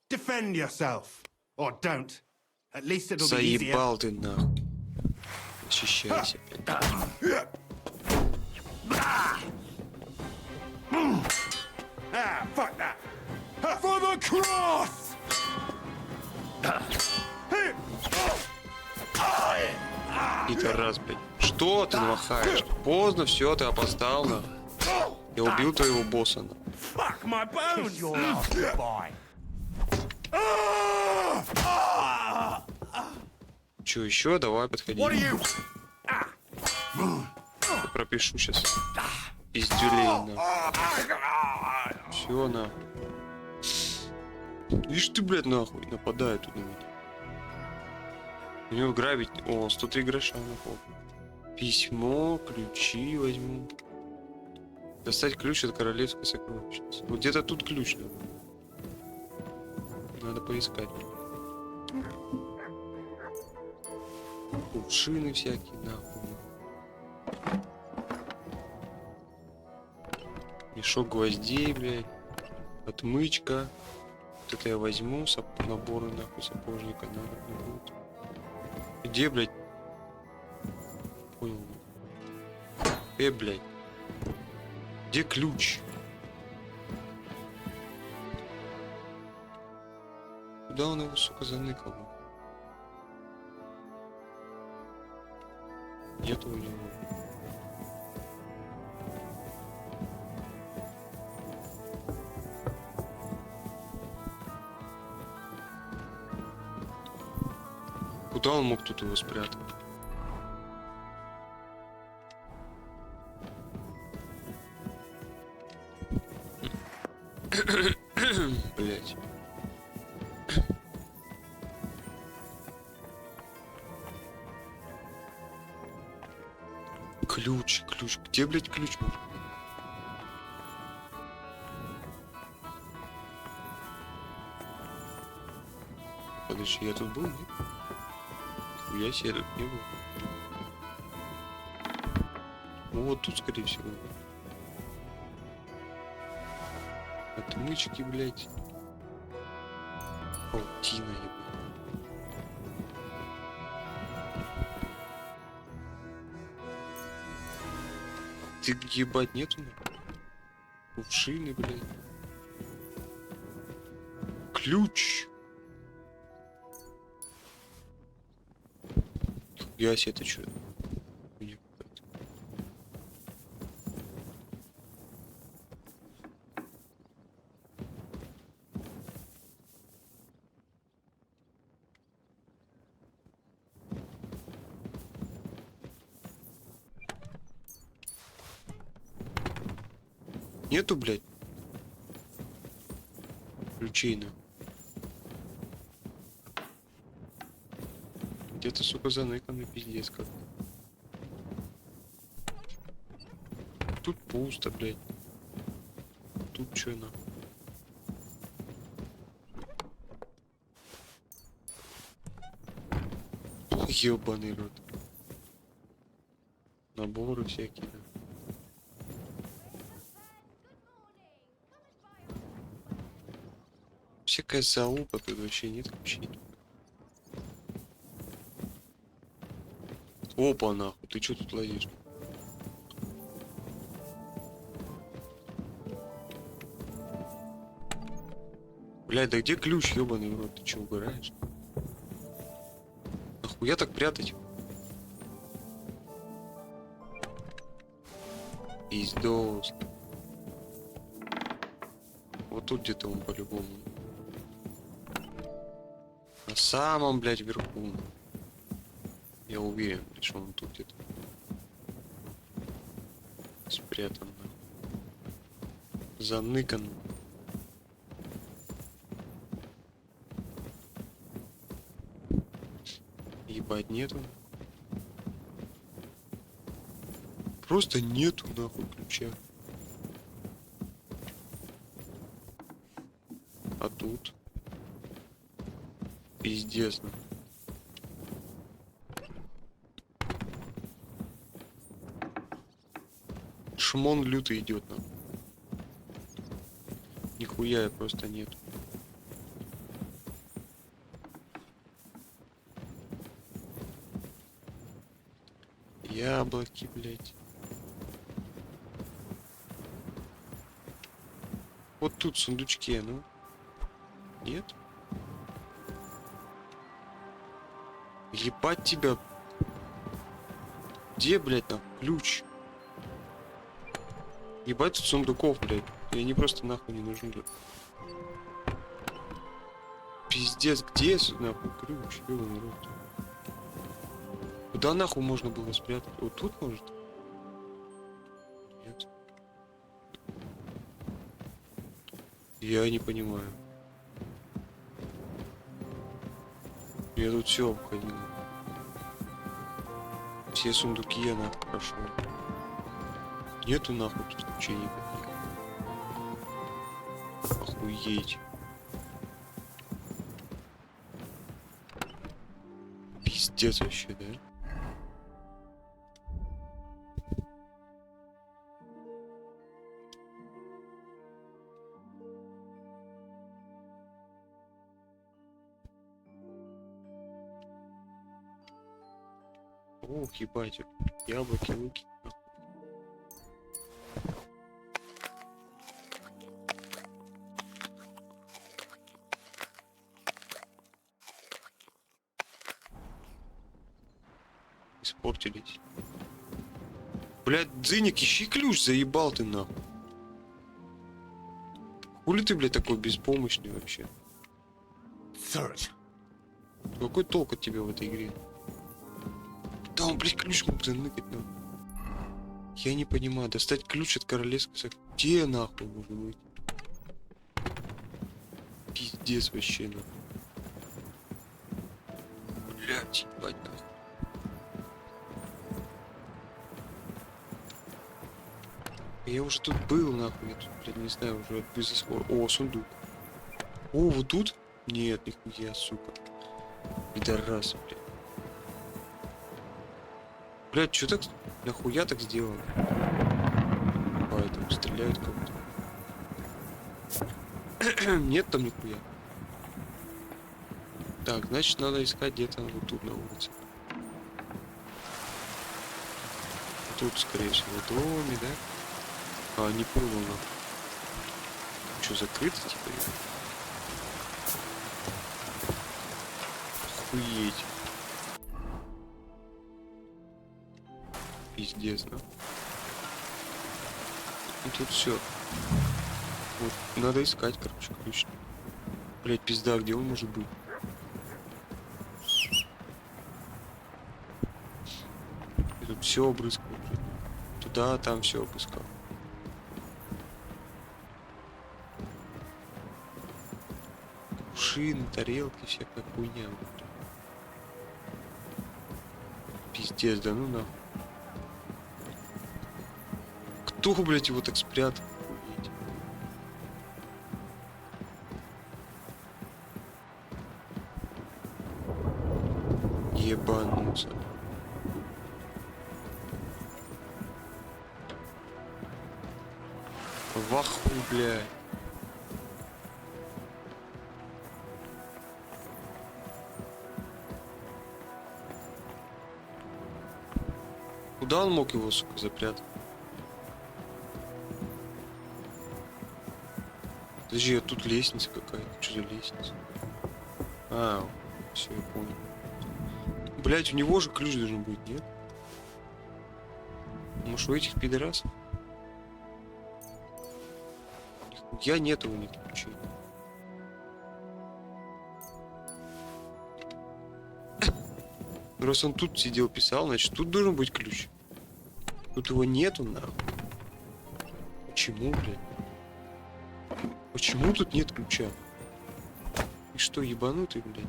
Defend yourself. Or don't. At least it'll be easier. Заебал ты нахуй. Защищайся. Ah, fuck that. For the cross! Пидорас, блядь. Что ты махаешь? Поздно, все, ты опоздал, на. Я убил твоего босса, на. Fuck my bones! Your last goodbye. Че еще? Давай, подходи. Я пропишу сейчас. Пиздюлей, на. Все, на. Видишь ты, блядь, нахуй, нападает тут на меня. У него грабить... О, 103 гроша, нахуй. Письмо, ключи возьму. Достать ключ от королевской сокровищницы. Вот где-то тут ключ надо поискать. Кувшины всякие, нахуй. Мешок гвоздей, блядь. Отмычка. Вот это я возьму, наборы, нахуй, сапожника надо не будет. Где, блядь? Понял. Блядь. Где ключ? Куда он его, сука, заныкал? Нету у него. Куда он мог тут его спрятать? Блять. Ключ. Где, блять, ключ может быть? Подожди, я тут был, нет? Я себе тут не был. Вот тут, скорее всего. Отмычки, блядь. Паутина, ебать. Ты ебать нету? Кувшины, блядь. Ключ. Я себе это что? Нету, блядь, ключей, на. Где-то, сука, заныканный пиздец как. Тут пусто, блядь. Тут чё, на? Ёбаный рот. Наборы всякие, да. Всякая залупа, тут вообще нет ключей. Опа, нахуй, ты чё тут лазишь? Блядь, да где ключ, ёбаный в рот? Ты чё, угораешь? Нахуя так прятать? Пиздос. Вот тут где-то он по-любому. На самом, блядь, верху. Я уверен, что он тут где-то спрятан. Заныкан. Ебать, нету. Просто нету, нахуй, ключа. А тут? Пиздец. Шмон лютый идет нам. Нихуя я просто нет. Яблоки, блядь. Вот тут в сундучке, ну. Нет? Ебать тебя. Где, блядь, там ключ? Ебать тут сундуков, блядь. И они просто нахуй не нужны. Пиздец, где нахуй ключ? Ёбаный рот. Куда нахуй можно было спрятать? Вот тут, может? Нет. Я не понимаю. Я тут все обходил. Все сундуки я нахуй прошел. Нету нахуй тут ключей никаких. Охуеть. Пиздец вообще, да? Ох, ебать, яблоки, луки. Испортились. Блядь, Дзыник, ищи ключ, заебал ты нахуй. Хули ты, блядь, такой беспомощный вообще? Search. Какой толк от тебя в этой игре? Да он, блядь, ключ мог заныкать, нахуй. Я не понимаю, достать ключ от королевского... Где нахуй может быть? Пиздец вообще, нахуй. Блядь, ебать, нахуй. Я уже тут был, нахуй, я тут, блядь, не знаю, уже без освоя. О, сундук. О, вот тут? Нет, нихуя, сука. Пидорас, блядь. Блядь, что так, нахуя так сделал? А, там стреляют кого-то. Нет там нихуя. Так, значит, надо искать где-то вот тут на улице. Тут, скорее всего, в доме, да? А, не понял, нахуй. Что, закрыто, типа? Охуеть. Пиздец, да? И тут все. Вот, надо искать, короче, ключ. Блять, пизда, где он может быть? И тут все обрыскал. Туда, там все обыскал. Кувшины, тарелки, всякая хуйня. Пиздец, да ну нахуй. Кто, блядь, его так спрятал? Ебанулся. Ваху, блядь. Куда он мог его, сука, запрятать? Подожди, а тут лестница какая-то. Что за лестница? А, все, я понял. Блять, у него же ключ должен быть, нет? Может, у этих пидорасов? Я нет у них ключей. Раз он тут сидел, писал, значит, тут должен быть ключ. Тут его нету, нахуй. Почему, блядь? Почему тут нет ключа? И что, ебанутый, блядь?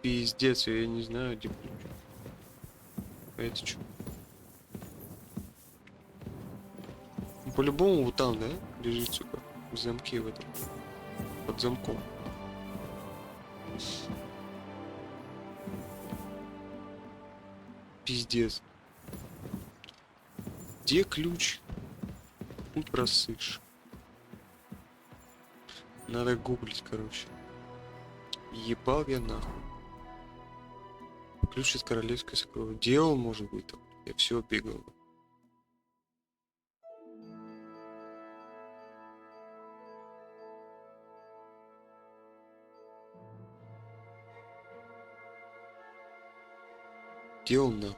Пиздец, я не знаю, где ключ. А это что? По-любому вот там, да? Лежит, сука, в замке в этом. Под замком. Пиздец. Где ключ? Ну, просышь. Надо гуглить, короче. Ебал я нахуй. Ключ от королевской сокровища. Где он может быть там? Я все бегал. Где он нахуй?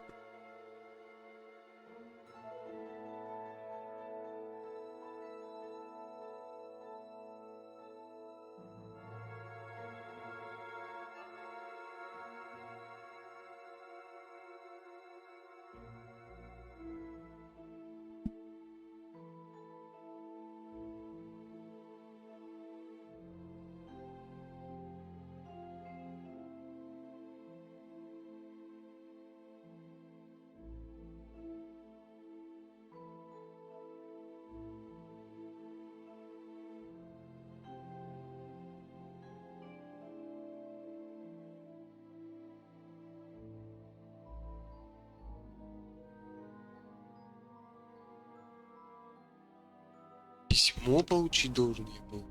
Письмо получить должен я был.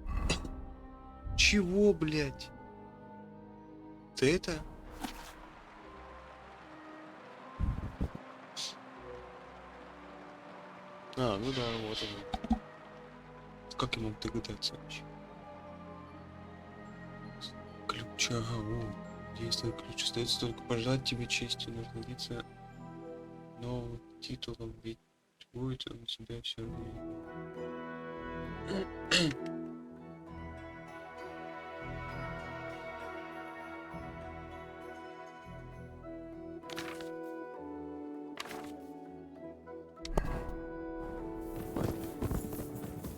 Чего, блядь? Ты это? А, ну да, вот он. Как я мог догадаться вообще? Ключ, ага, о. Действует ключ. Остается только пожелать тебе чести, насладиться новым титулом, ведь будет он у тебя все время.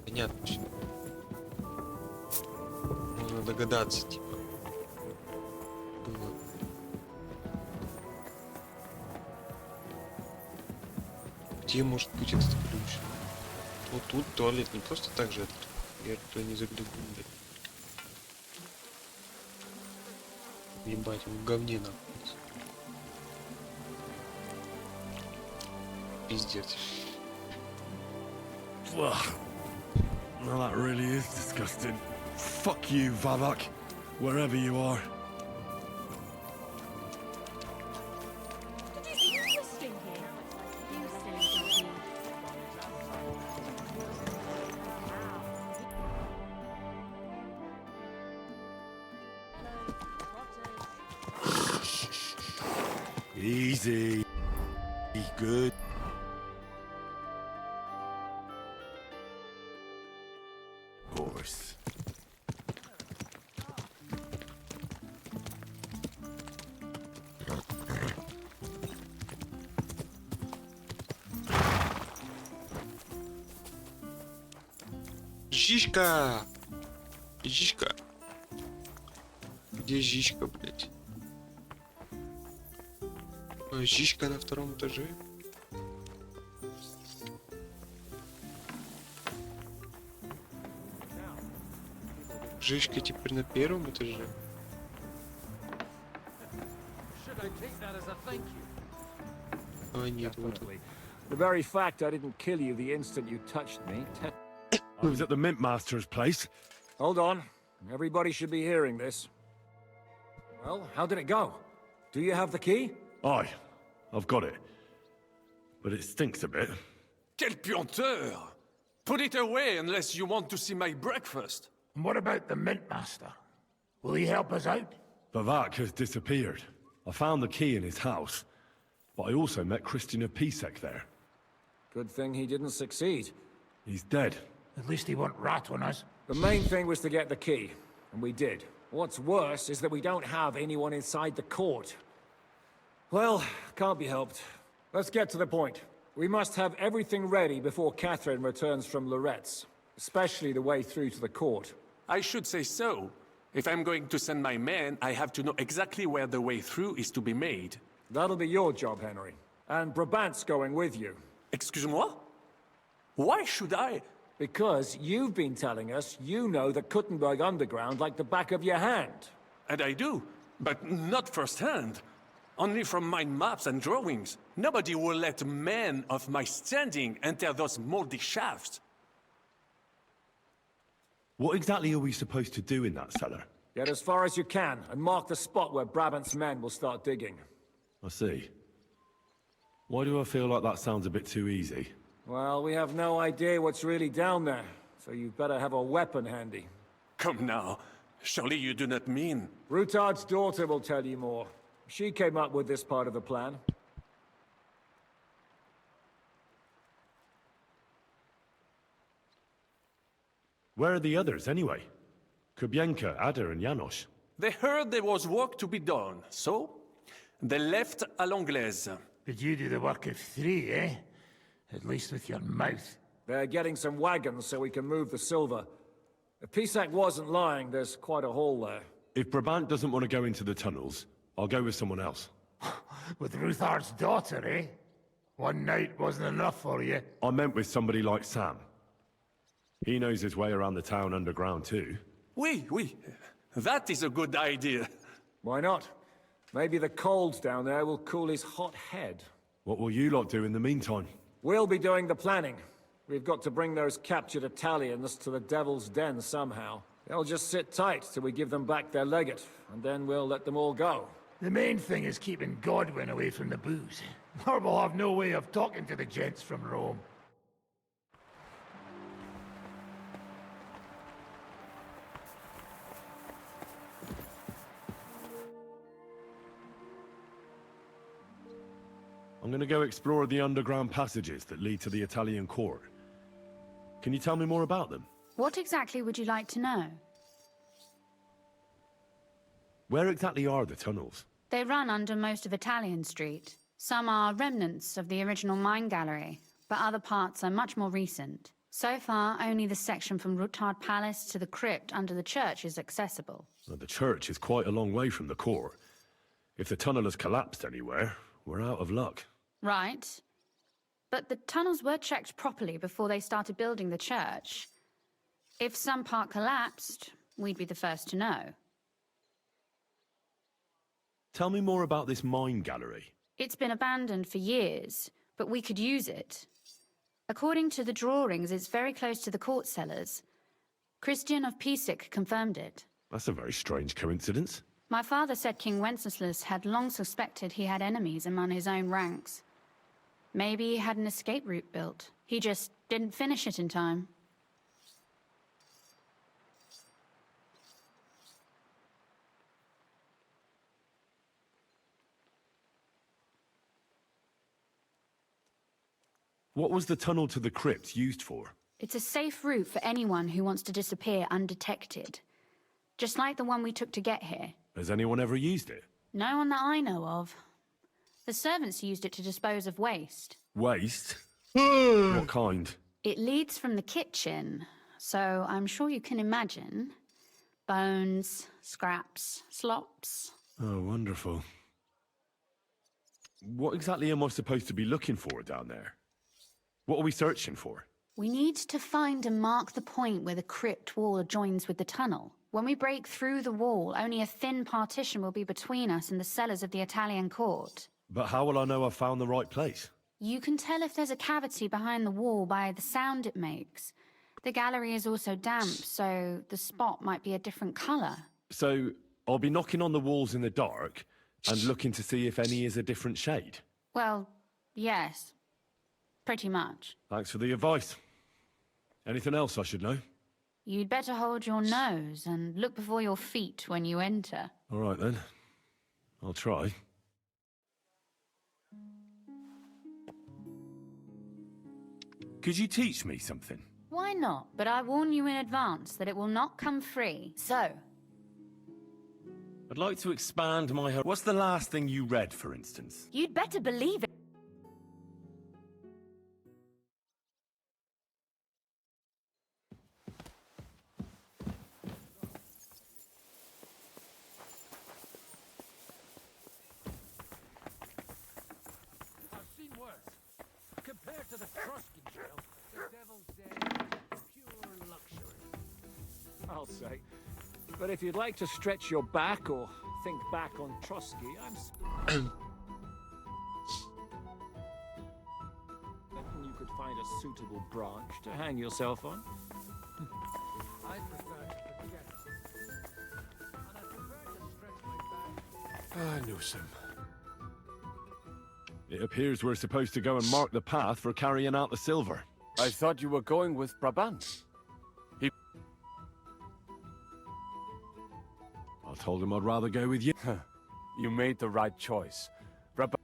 Понятно все. Можно догадаться, типа. Было. Где может быть этот ключ? Вот тут туалет не просто так же открыт. Я туда не загляну, блядь. Ебать, он в говне находится. Пиздец. Well, that really is disgusting. Fuck you, Vavak, wherever you are. Easy. Good. Horse. Жишка! Жишка! Где Жишка, блядь? Жишка на втором этаже? Жишка теперь на первом этаже? А, нет, вот он. The very fact I didn't kill you the instant you touched me. I was at the Mint Master's place. Hold on. Everybody should be hearing this. Well, how did it go? Do you have the key? Aye, I've got it. But it stinks a bit. Quel puanteur! Put it away unless you want to see my breakfast. And what about the Mint Master? Will he help us out? Vavak has disappeared. I found the key in his house. But I also met Christian of Pisek there. Good thing he didn't succeed. He's dead. At least he won't rat on us. The main thing was to get the key, and we did. What's worse is that we don't have anyone inside the court. Well, can't be helped. Let's get to the point. We must have everything ready before Catherine returns from Loretz, especially the way through to the court. I should say so. If I'm going to send my men, I have to know exactly where the way through is to be made. That'll be your job, Henry. And Brabant's going with you. Excuse-moi? Why should I? Because you've been telling us you know the Kuttenberg underground like the back of your hand. And I do, but not firsthand. Only from my maps and drawings. Nobody will let men of my standing enter those moldy shafts. What exactly are we supposed to do in that cellar? Get as far as you can, and mark the spot where Brabant's men will start digging. I see. Why do I feel like that sounds a bit too easy? Well, we have no idea what's really down there, so you'd better have a weapon handy. Come now. Surely you do not mean... Rutard's daughter will tell you more. She came up with this part of the plan. Where are the others, anyway? Kubienka, Ada, and Janos. They heard there was work to be done, so... they left à l'anglaise. But you do the work of 3, eh? At least with your mouth. They're getting some wagons so we can move the silver. If Pisak wasn't lying, there's quite a hole there. If Brabant doesn't want to go into the tunnels, I'll go with someone else. With Ruthard's daughter, eh? One night wasn't enough for you. I meant with somebody like Sam. He knows his way around the town underground too. Oui. That is a good idea. Why not? Maybe the cold down there will cool his hot head. What will you lot do in the meantime? We'll be doing the planning. We've got to bring those captured Italians to the Devil's Den somehow. They'll just sit tight till we give them back their legate, and then we'll let them all go. The main thing is keeping Godwin away from the booze. Or we'll have no way of talking to the gents from Rome. I'm gonna go explore the underground passages that lead to the Italian court. Can you tell me more about them? What exactly would you like to know? Where exactly are the tunnels? They run under most of Italian Street. Some are remnants of the original mine gallery, but other parts are much more recent. So far, only the section from Rutard Palace to the crypt under the church is accessible. Well, the church is quite a long way from the court. If the tunnel has collapsed anywhere, we're out of luck. Right. But the tunnels were checked properly before they started building the church. If some part collapsed, we'd be the first to know. Tell me more about this mine gallery. It's been abandoned for years, but we could use it. According to the drawings, it's very close to the court cellars. Christian of Pisak confirmed it. That's a very strange coincidence. My father said King Wenceslas had long suspected he had enemies among his own ranks. Maybe he had an escape route built. He just didn't finish it in time. What was the tunnel to the crypt used for? It's a safe route for anyone who wants to disappear undetected. Just like the one we took to get here. Has anyone ever used it? No one that I know of. The servants used it to dispose of waste. Waste? What kind? It leads from the kitchen, so I'm sure you can imagine. Bones, scraps, slops. Oh, wonderful. What exactly am I supposed to be looking for down there? What are we searching for? We need to find and mark the point where the crypt wall joins with the tunnel. When we break through the wall, only a thin partition will be between us and the cellars of the Italian court. But how will I know I've found the right place? You can tell if there's a cavity behind the wall by the sound it makes. The gallery is also damp, so the spot might be a different color. So, I'll be knocking on the walls in the dark and looking to see if any is a different shade? Well, yes. Pretty much. Thanks for the advice. Anything else I should know? You'd better hold your nose and look before your feet when you enter. All right then. I'll try. Could you teach me something? Why not? But I warn you in advance that it will not come free. So, I'd like to expand my... What's the last thing you read, for instance? you'd better believe it. I've seen worse. Compared to the Truscan jail, the Devil's I'll say. But if you'd like to stretch your back or think back on Trotsky, you could find a suitable branch to hang yourself on. I prefer to forget. And I prefer to stretch my back. Ah, Newsom. It appears we're supposed to go and mark the path for carrying out the silver. I thought you were going with Brabant. I told him I'd rather go with you. You made the right choice. Brabant.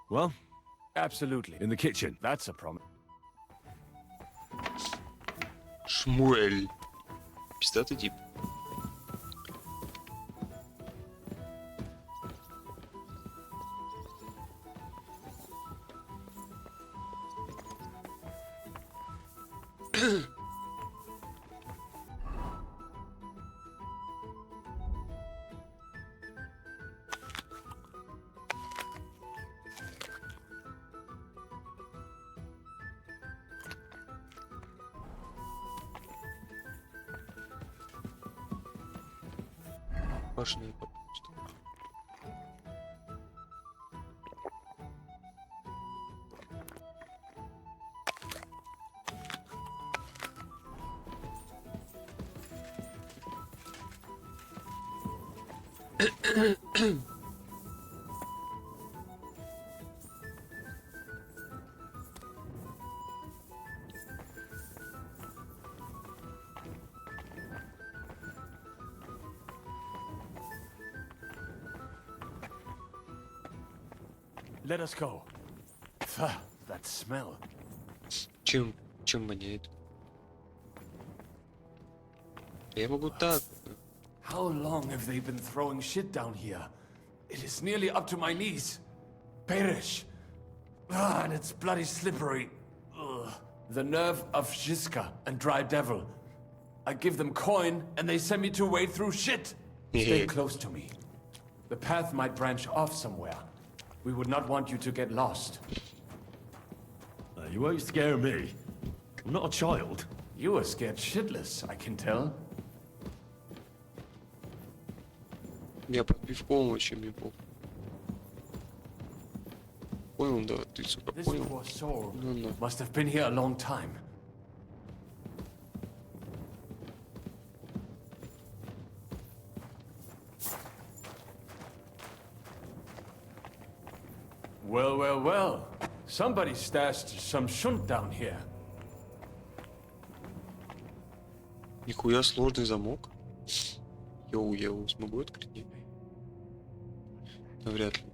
Well? Absolutely. In the kitchen. That's a promise. Шмуэль. Пиздатый тип. Пошли, пожалуйста. Let us go. That smell. Чем воняет? Я могу так. How long have they been throwing shit down here? It is nearly up to my knees. Perish. And it's bloody slippery. Ugh. The nerve of Shiska and Dry Devil. I give them coin, and they send me to wade through shit. Stay close to me. The path might branch off somewhere. We would not want you to get lost. You won't scare me. I'm not a child. You are scared shitless, I can tell. Я под пивком вообще мне похуй. Понял, да, ты, сука, This понял? poor soul Ну. must have been here a long time. Well, well, well. Somebody stashed some shunt down here. Нихуя сложный замок. Йоу, смогу открыть? Нет. Да, вряд ли.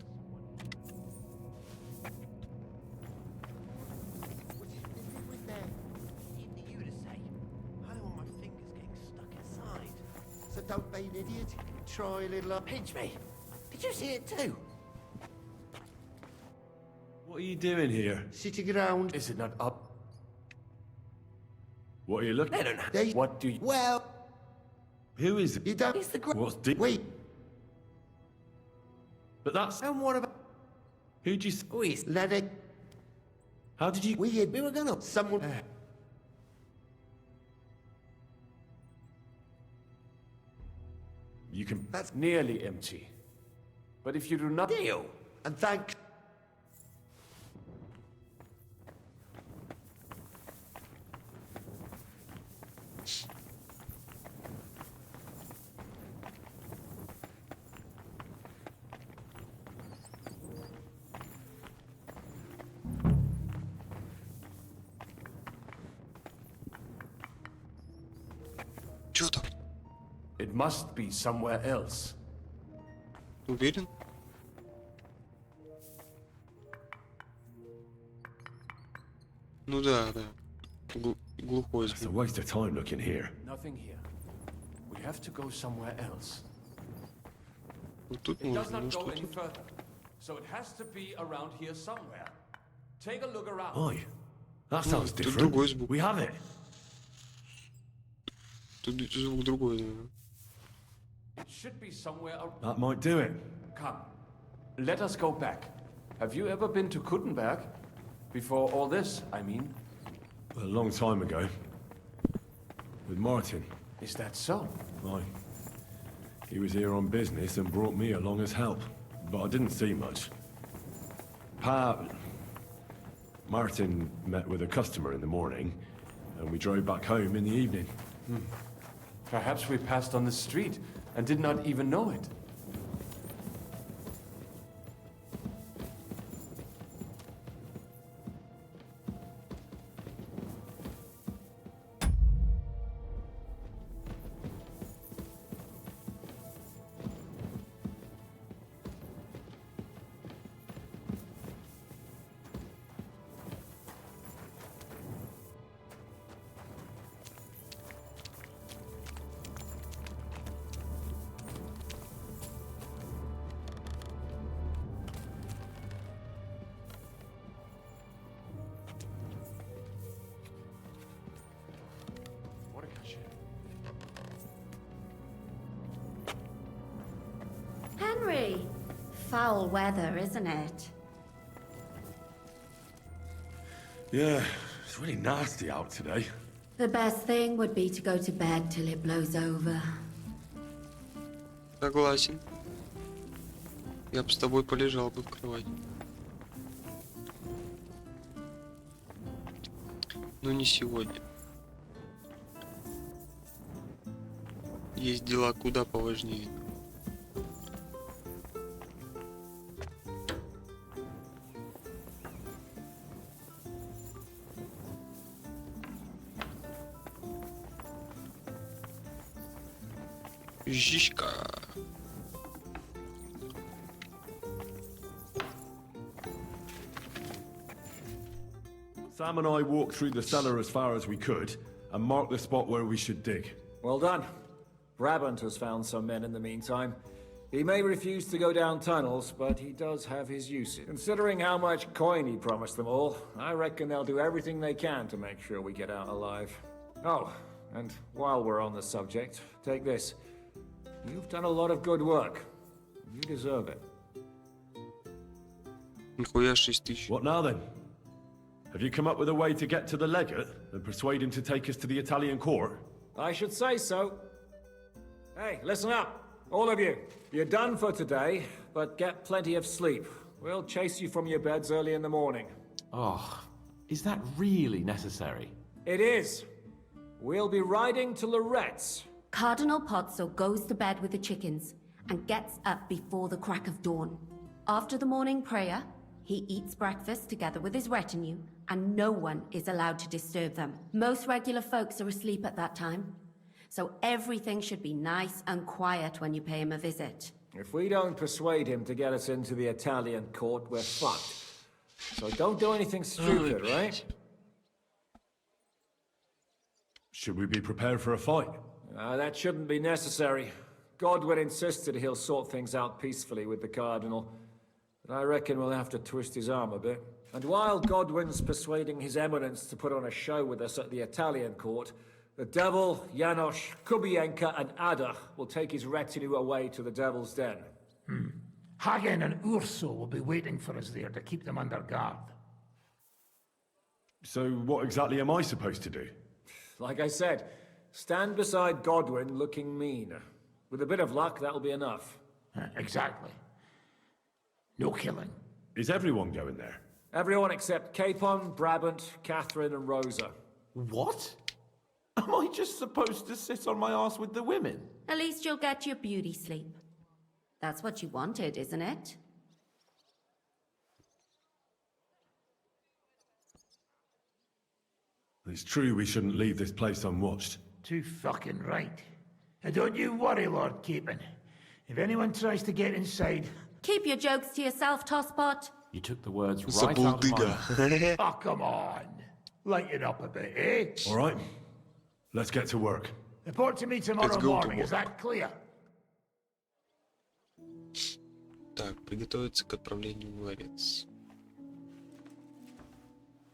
So don't be an idiot. Try a little pinch me. Did you see it too? What are you doing here? Sitting around. Is it not up? What are you looking at? What do you... Well... Who is it? You don't... It's the... What's deep? Wait. But that's... And what about... Who'd you... Who is... Lenny. How did you... We were gonna... Someone... You can... That's nearly empty. But if you do not... Deal. And thank... Чё там? It must be somewhere else. Уверен? Ну да. Глухой It's a waste of time looking here. Nothing here. We have to go somewhere else. Вот тут It does можно, ну not что go any тут? further. So it has to be around here somewhere. Take a look around. Oi, that sounds Тут different. другой звук. We have it. Тут звук другой, наверное. It should be somewhere around. That might do it. Come. Let us go back. Have you ever been to Kuttenberg? Before all this, I mean. A long time ago. With Martin. Is that so? Aye. He was here on business and brought me along as help, but I didn't see much. Martin met with a customer in the morning, and we drove back home in the evening. Perhaps we passed on the street and did not even know it. Henry! Foul weather, isn't it? Yeah, it's really nasty out today. The best thing would be to go to bed till it blows over. Согласен. Я бы с тобой полежал бы в кровати. Но не сегодня. Есть дела куда поважнее. Жишка. Sam and I walked through the cellar as far as we could, and marked the spot where we should dig. Well done. Brabant has found some men in the meantime. He may refuse to go down tunnels, but he does have his uses. Considering how much coin he promised them all, I reckon they'll do everything they can to make sure we get out alive. Oh, and while we're on the subject, take this. You've done a lot of good work. You deserve it. Нихуя 6000. What now then? Have you come up with a way to get to the legate and persuade him to take us to the Italian court? I should say so. Hey, listen up, all of you. You're done for today, but get plenty of sleep. We'll chase you from your beds early in the morning. Oh, is that really necessary? It is. We'll be riding to Loretz. Cardinal Pozzo goes to bed with the chickens and gets up before the crack of dawn. After the morning prayer, he eats breakfast together with his retinue, and no one is allowed to disturb them. Most regular folks are asleep at that time, so everything should be nice and quiet when you pay him a visit. If we don't persuade him to get us into the Italian court, we're fucked. So don't do anything stupid, right? Should we be prepared for a fight? That shouldn't be necessary. Godwin insisted he'll sort things out peacefully with the Cardinal. But I reckon we'll have to twist his arm a bit. And while Godwin's persuading His Eminence to put on a show with us at the Italian court, the Devil, Janos, Kubienka, and Ada will take his retinue away to the Devil's Den. Hagen and Urso will be waiting for us there to keep them under guard. So what exactly am I supposed to do? Like I said, stand beside Godwin looking mean. With a bit of luck, that'll be enough. Exactly. No killing. Is everyone going there? Everyone except Capon, Brabant, Catherine, and Rosa. What? Am I just supposed to sit on my ass with the women? At least you'll get your beauty sleep. That's what you wanted, isn't it? It's true we shouldn't leave this place unwatched. Too fucking right. And don't you worry, Lord Capon. If anyone tries to get inside... Keep your jokes to yourself, Tosspot. You took the words right out of my mouth. Oh, come on. Lighten up a bit, eh? All right. Let's get to work. Report to me tomorrow morning, is that clear? Так, приготовиться к отправлению в ларец.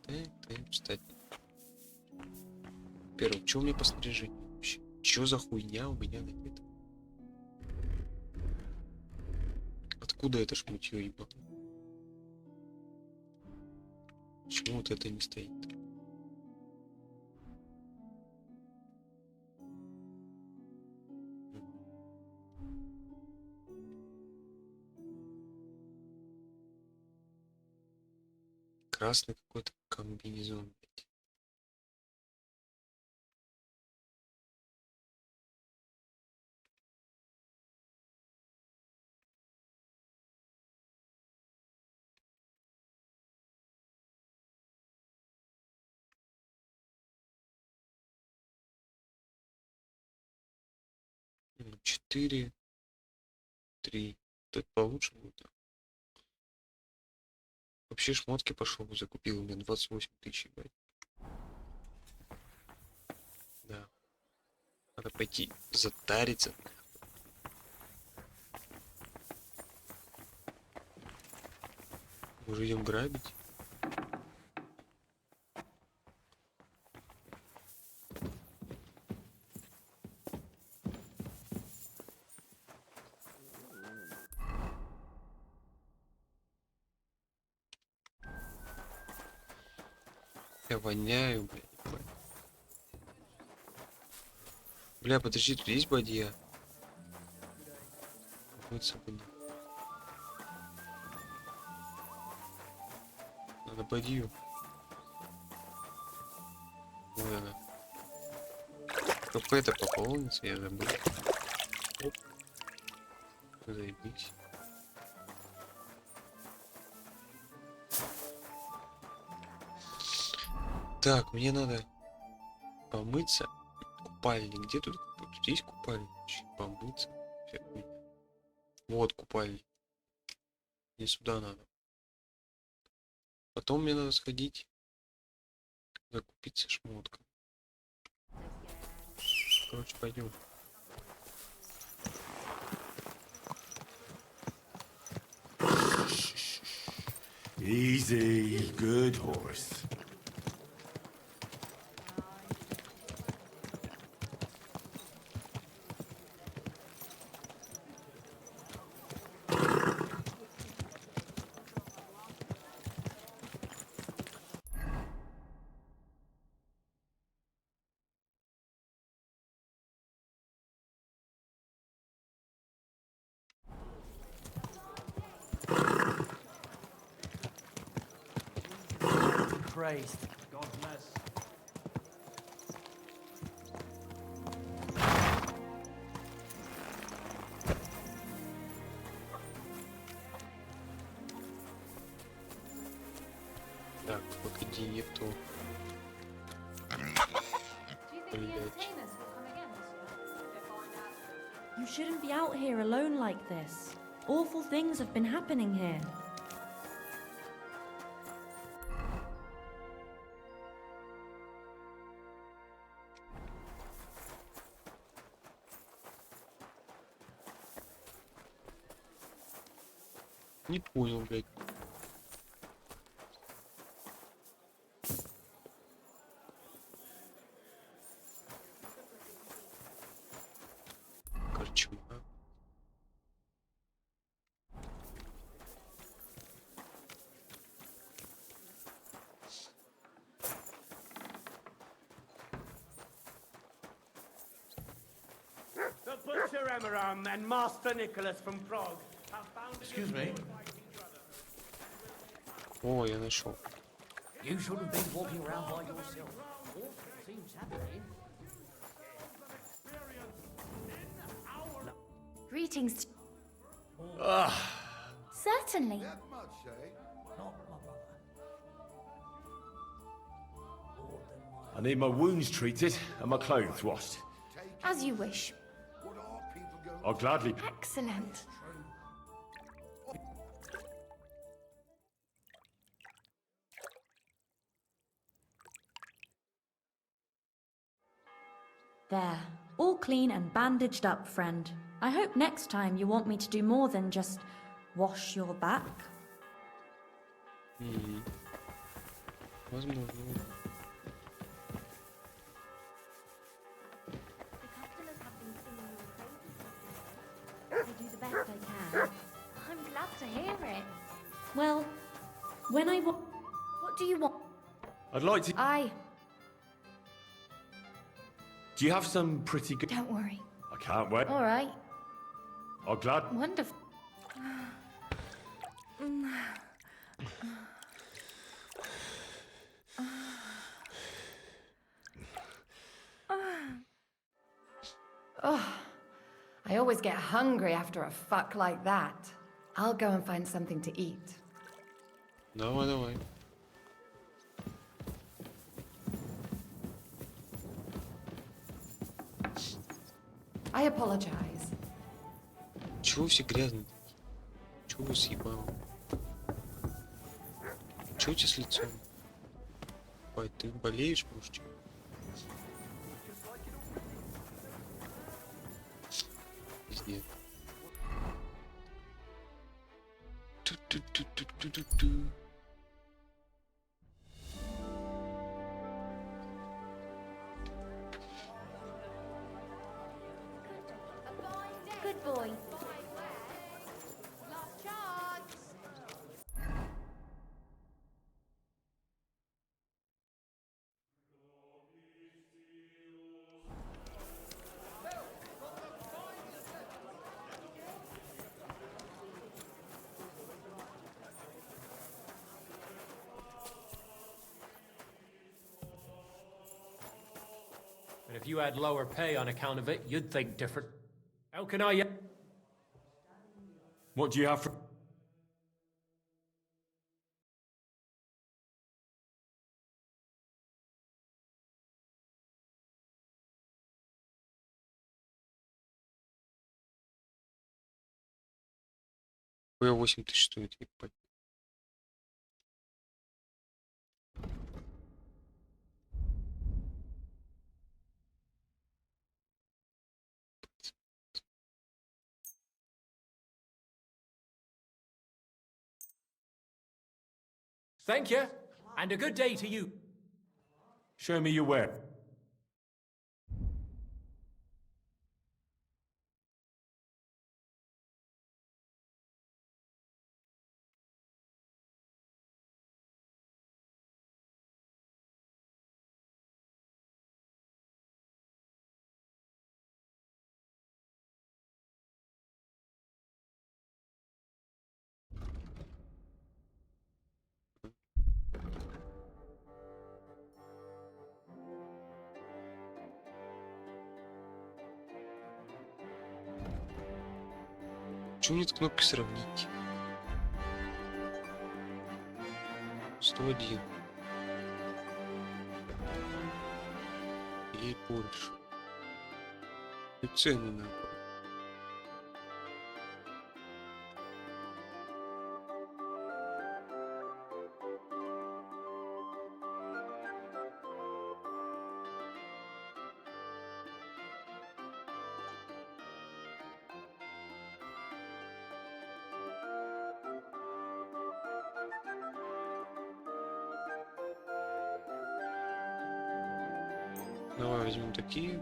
Так, встать. Во-первых, что у меня по снаряжению вообще? Чё за хуйня у меня надета? Откуда это шмутьё ебаное? Почему вот это не стоит? Красный какой-то комбинезон. Блядь. 4, 3. Так получше будет. Вообще шмотки пошел, закупил, у меня 28 тысяч, блядь. Да. Надо пойти затариться. Мы же идем грабить. Я воняю, блядь. Бля, подожди, тут есть бадья? Мыться буду. Надо бадью. Вот она. КП-то пополнится, я забыл. Оп. Заебись. Так, мне надо помыться. Купальник. Где тут? Тут есть купальник? Помыться. Вот купальник. Мне сюда надо. Потом мне надо сходить. Закупиться шмоткой. Короче, пойдем. Easy, good horse. Praised. God bless. Так, погоди, не то. Блять. You shouldn't be out here alone like this. Awful things have been happening here. Не понял, блядь. Корчма. The Butcher Emiram and Master Nicholas from Prague have found... Excuse me. О, я нашел. You shouldn't be walking around by yourself. Awful things happening. Greetings. Ah. Certainly. I need my wounds treated and my clothes washed. As you wish. I'll gladly... Excellent. There, all clean and bandaged up, friend. I hope next time you want me to do more than just wash your back. Возможно. I do the best I can. I'm glad to hear it. Well, when I wa- What do you want? I'd like to... I... Do you have some pretty good... Don't worry. I can't wait. All right. I'll glad... Oh, I always get hungry after a fuck like that. I'll go and find something to eat. Давай, давай. I apologize. Чего все грязные? Чего вы съебало? Чего у тебя с лицом? Ой, ты болеешь, может? Пиздец. Ту-ту-ту-ту-ту-ту. Good boy. And if you had lower pay on account of it, you'd think different. How can I... What do you have for... Хуя 8000 стоит, ебать. Thank you, and a good day to you. Show me your where. Почему нет кнопки сравнить? 101. Ей больше. И цены на. Давай возьмем такие.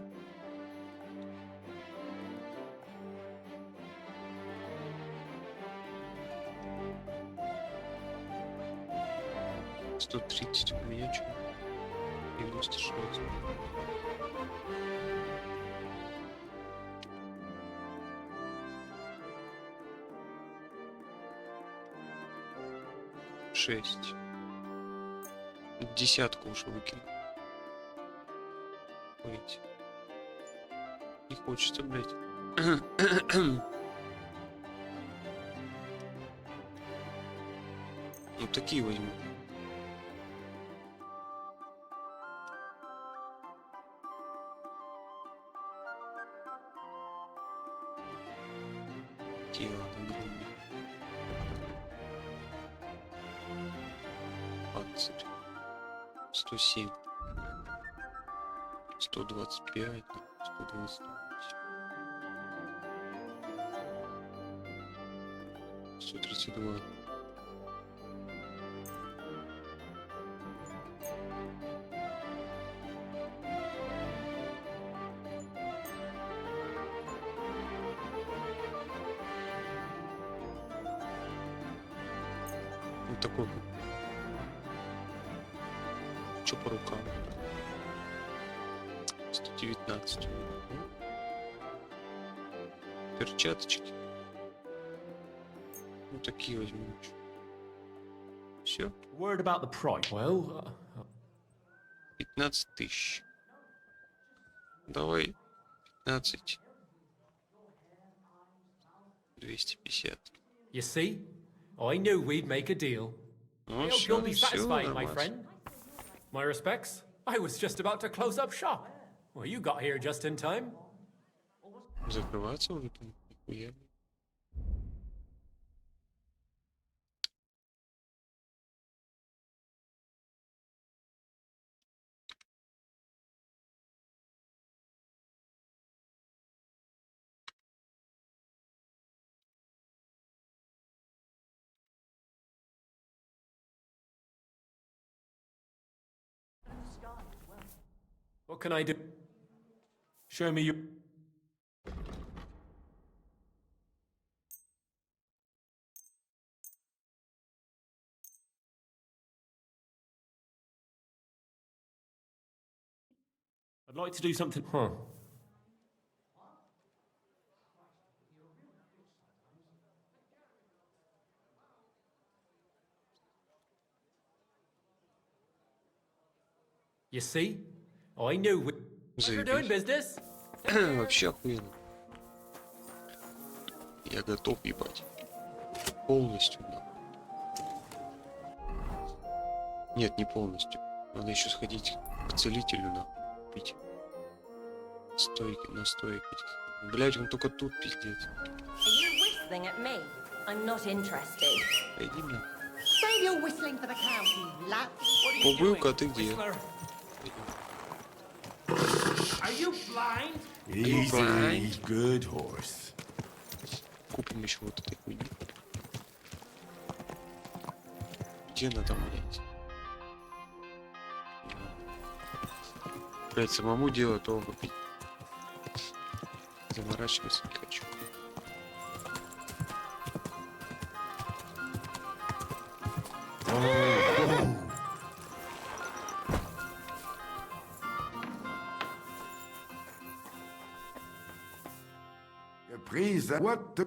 $130 у меня что? 96. Шесть. Десятку уж выкину. Ой. Не хочется, блядь. Ну такие возьму. Тело огромное. 20. 107. 125. 128. 132. Вот такой. Чё по рукам? 119. Перчаточки. Ну такие возьмем. Все. Word about the price. Well, 15 тысяч. Давай 15. 250. You see? I knew we'd make a deal. Ну, I hope все, you'll be satisfied, my нормально. friend. My respects. I was just about to close up shop. Well, you got here just in time. Закрываться уже там? Нихуя. What can I do? Show me your... I'd like to do something. Huh. You see? I knew we... We're doing business. Вообще охуенно. Я готов ебать. Полностью, да. Нет, не полностью. Надо еще сходить к целителю, нахуй, пить. Стойки, настойки. Блять, он только тут, пиздец. Иди, бля. Побылка, а ты где? Are you blind? Easy, good horse. Купим еще вот этой хуйни. Где она там, блядь? Блядь, самому делать, то купить. Заморачиваться не хочу. What the...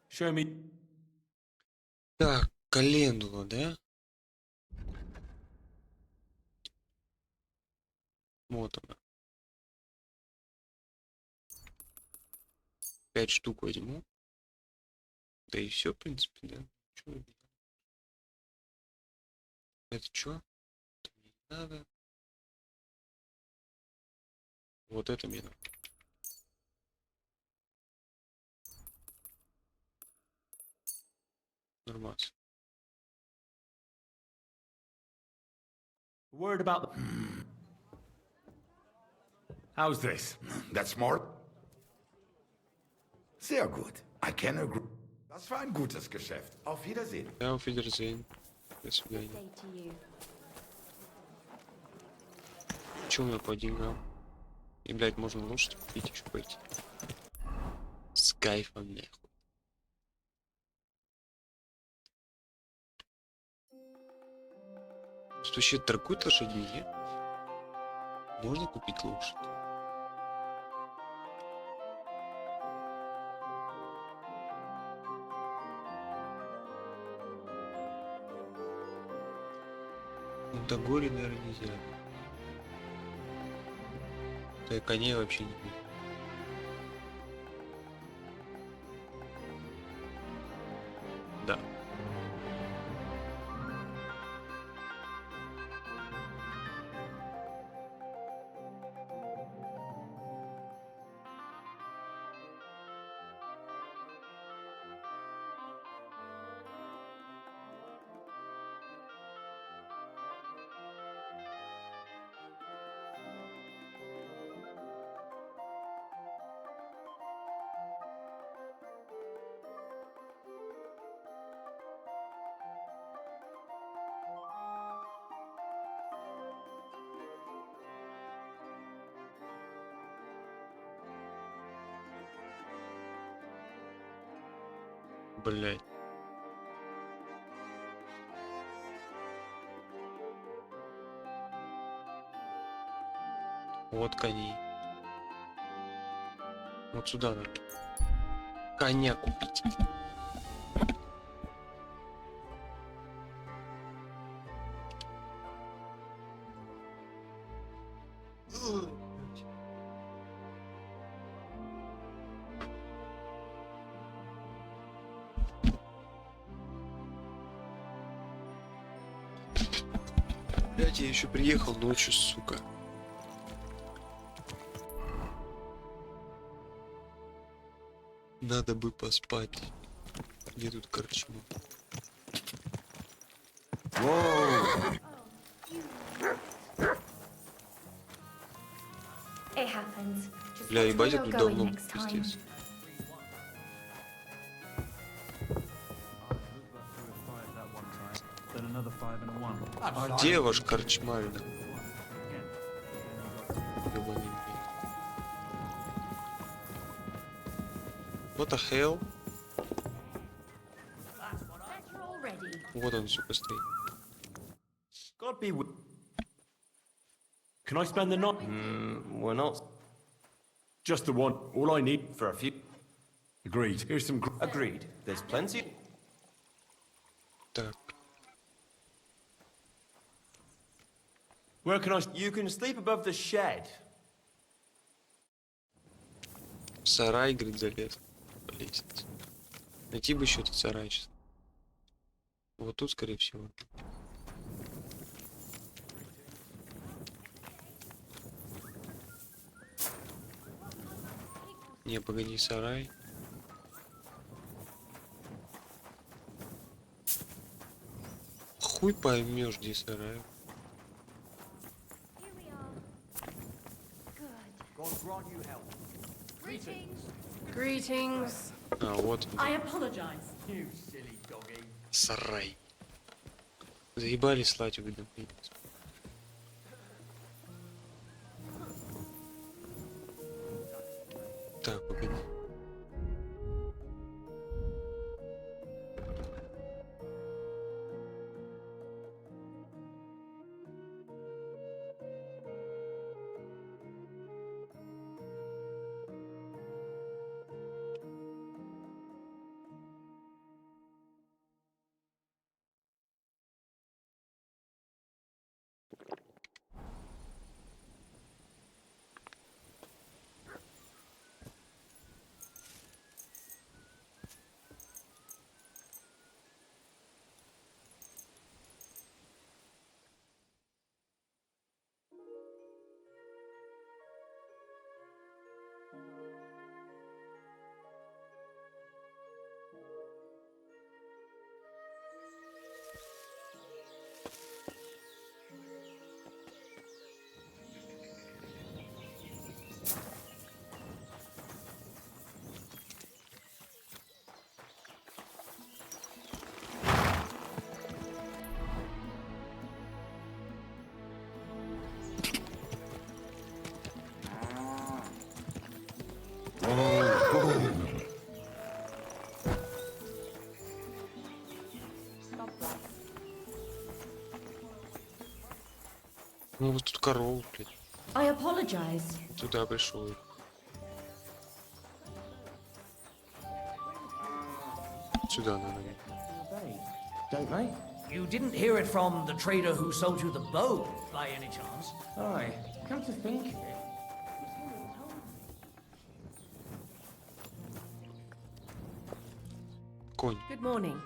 Show me. Так, календула, да? Вот она. 5 штук возьму. Да и все, в принципе, да. Чё? Это что? Это мне не надо. Вот это мне надо. Нормально. Word about the... How's this? That's more. Sehr gut. I can agree. Das war ein gutes Geschäft. Auf Wiedersehen. Ja, auf Wiedersehen. До свидания. Че у меня по деньгам? И, блядь, можно лошадь купить еще пойти. С кайфом, нахуй. Тут вообще торгуют лошадьми, нет? Можно купить лошадь? Ну, до горя, наверное, нельзя. Да и коней вообще не будет. Да. Блять. Вот коней. Вот сюда надо. Коня купить. Блять, я еще приехал ночью, сука. Надо бы поспать. Где тут корчма? Воу! It happens. Just Бля, watch ебать, я where тут you're going давно next time. пиздец. Где ваш корчмарь? Ёбаный блядь. What the hell? Вот он, сука, стоит. God be with. Can I spend the night? Why not? Just the one. All I need for a few. Agreed. Here's some. Agreed. There's plenty. Так. Where can I? You can sleep above the shed. В сарай, говорит, залез. По лестнице. Найти бы еще этот сарай сейчас. Вот тут, скорее всего. Не, погоди, сарай. Хуй поймешь, где сарай. Greetings. А, вот он. I apologize. Сарай. Заебали слать уведомления. Так, погоди. Ну вот тут корова, блядь. I apologize. Туда пришел. Сюда надо. Don't they? You didn't hear it from the trader who sold you the bow, by any chance? Aye, come to think of it. Конь. Good morning.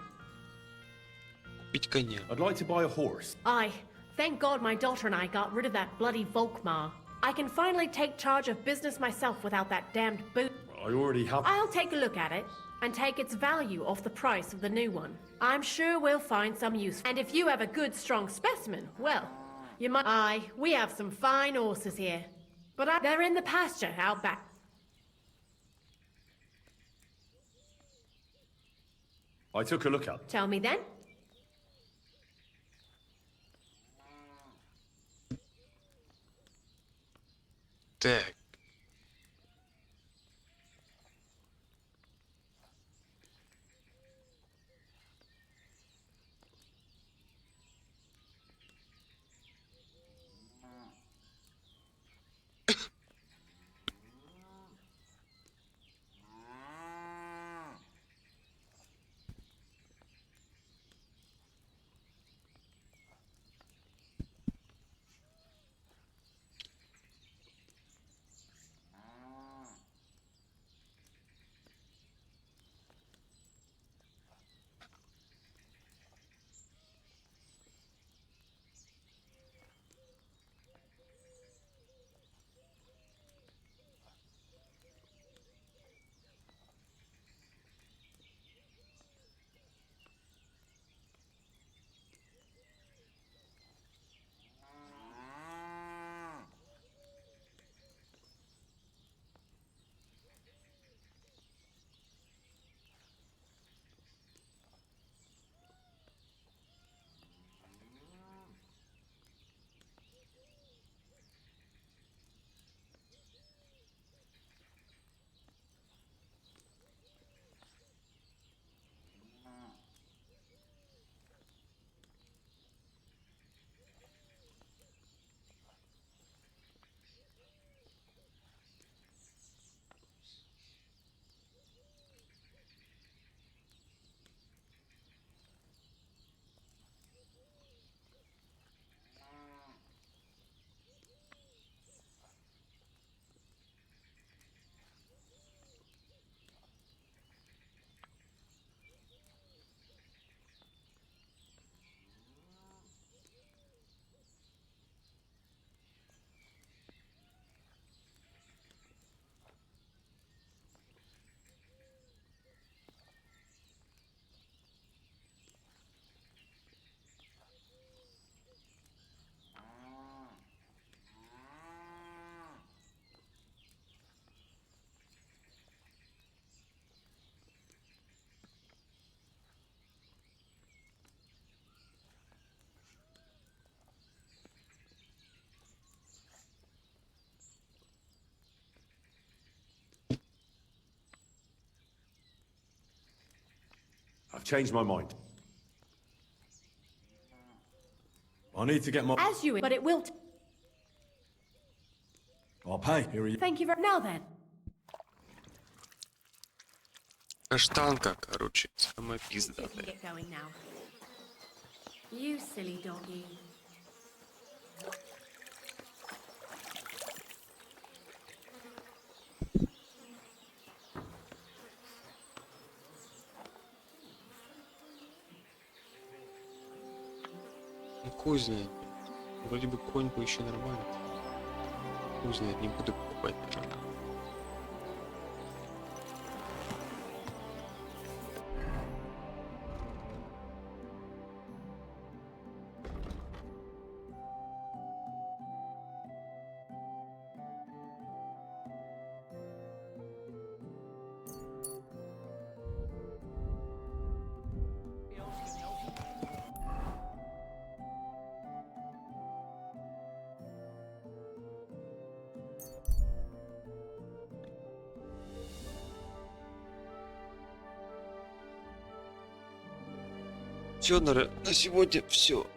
Купить коня. I'd like to buy a horse. Aye. Thank God my daughter and I got rid of that bloody Volkmar. I can finally take charge of business myself without that damned boot. I already have. I'll take a look at it and take its value off the price of the new one. I'm sure we'll find some use. And if you have a good, strong specimen, well, you might. Aye, we have some fine horses here. But they're in the pasture out back. I took a look at. Tell me then. Так. I've changed my mind. I need to get my... As you... But it will... I'll pay. Here are you. Thank you very... Now then. Каштанка, короче, самая You can пиздатая. get going now. You silly doggy. Ну хуй знает. Вроде бы коньку еще нормально. Хуй знает, не буду покупать, пожалуй. Все, на сегодня все.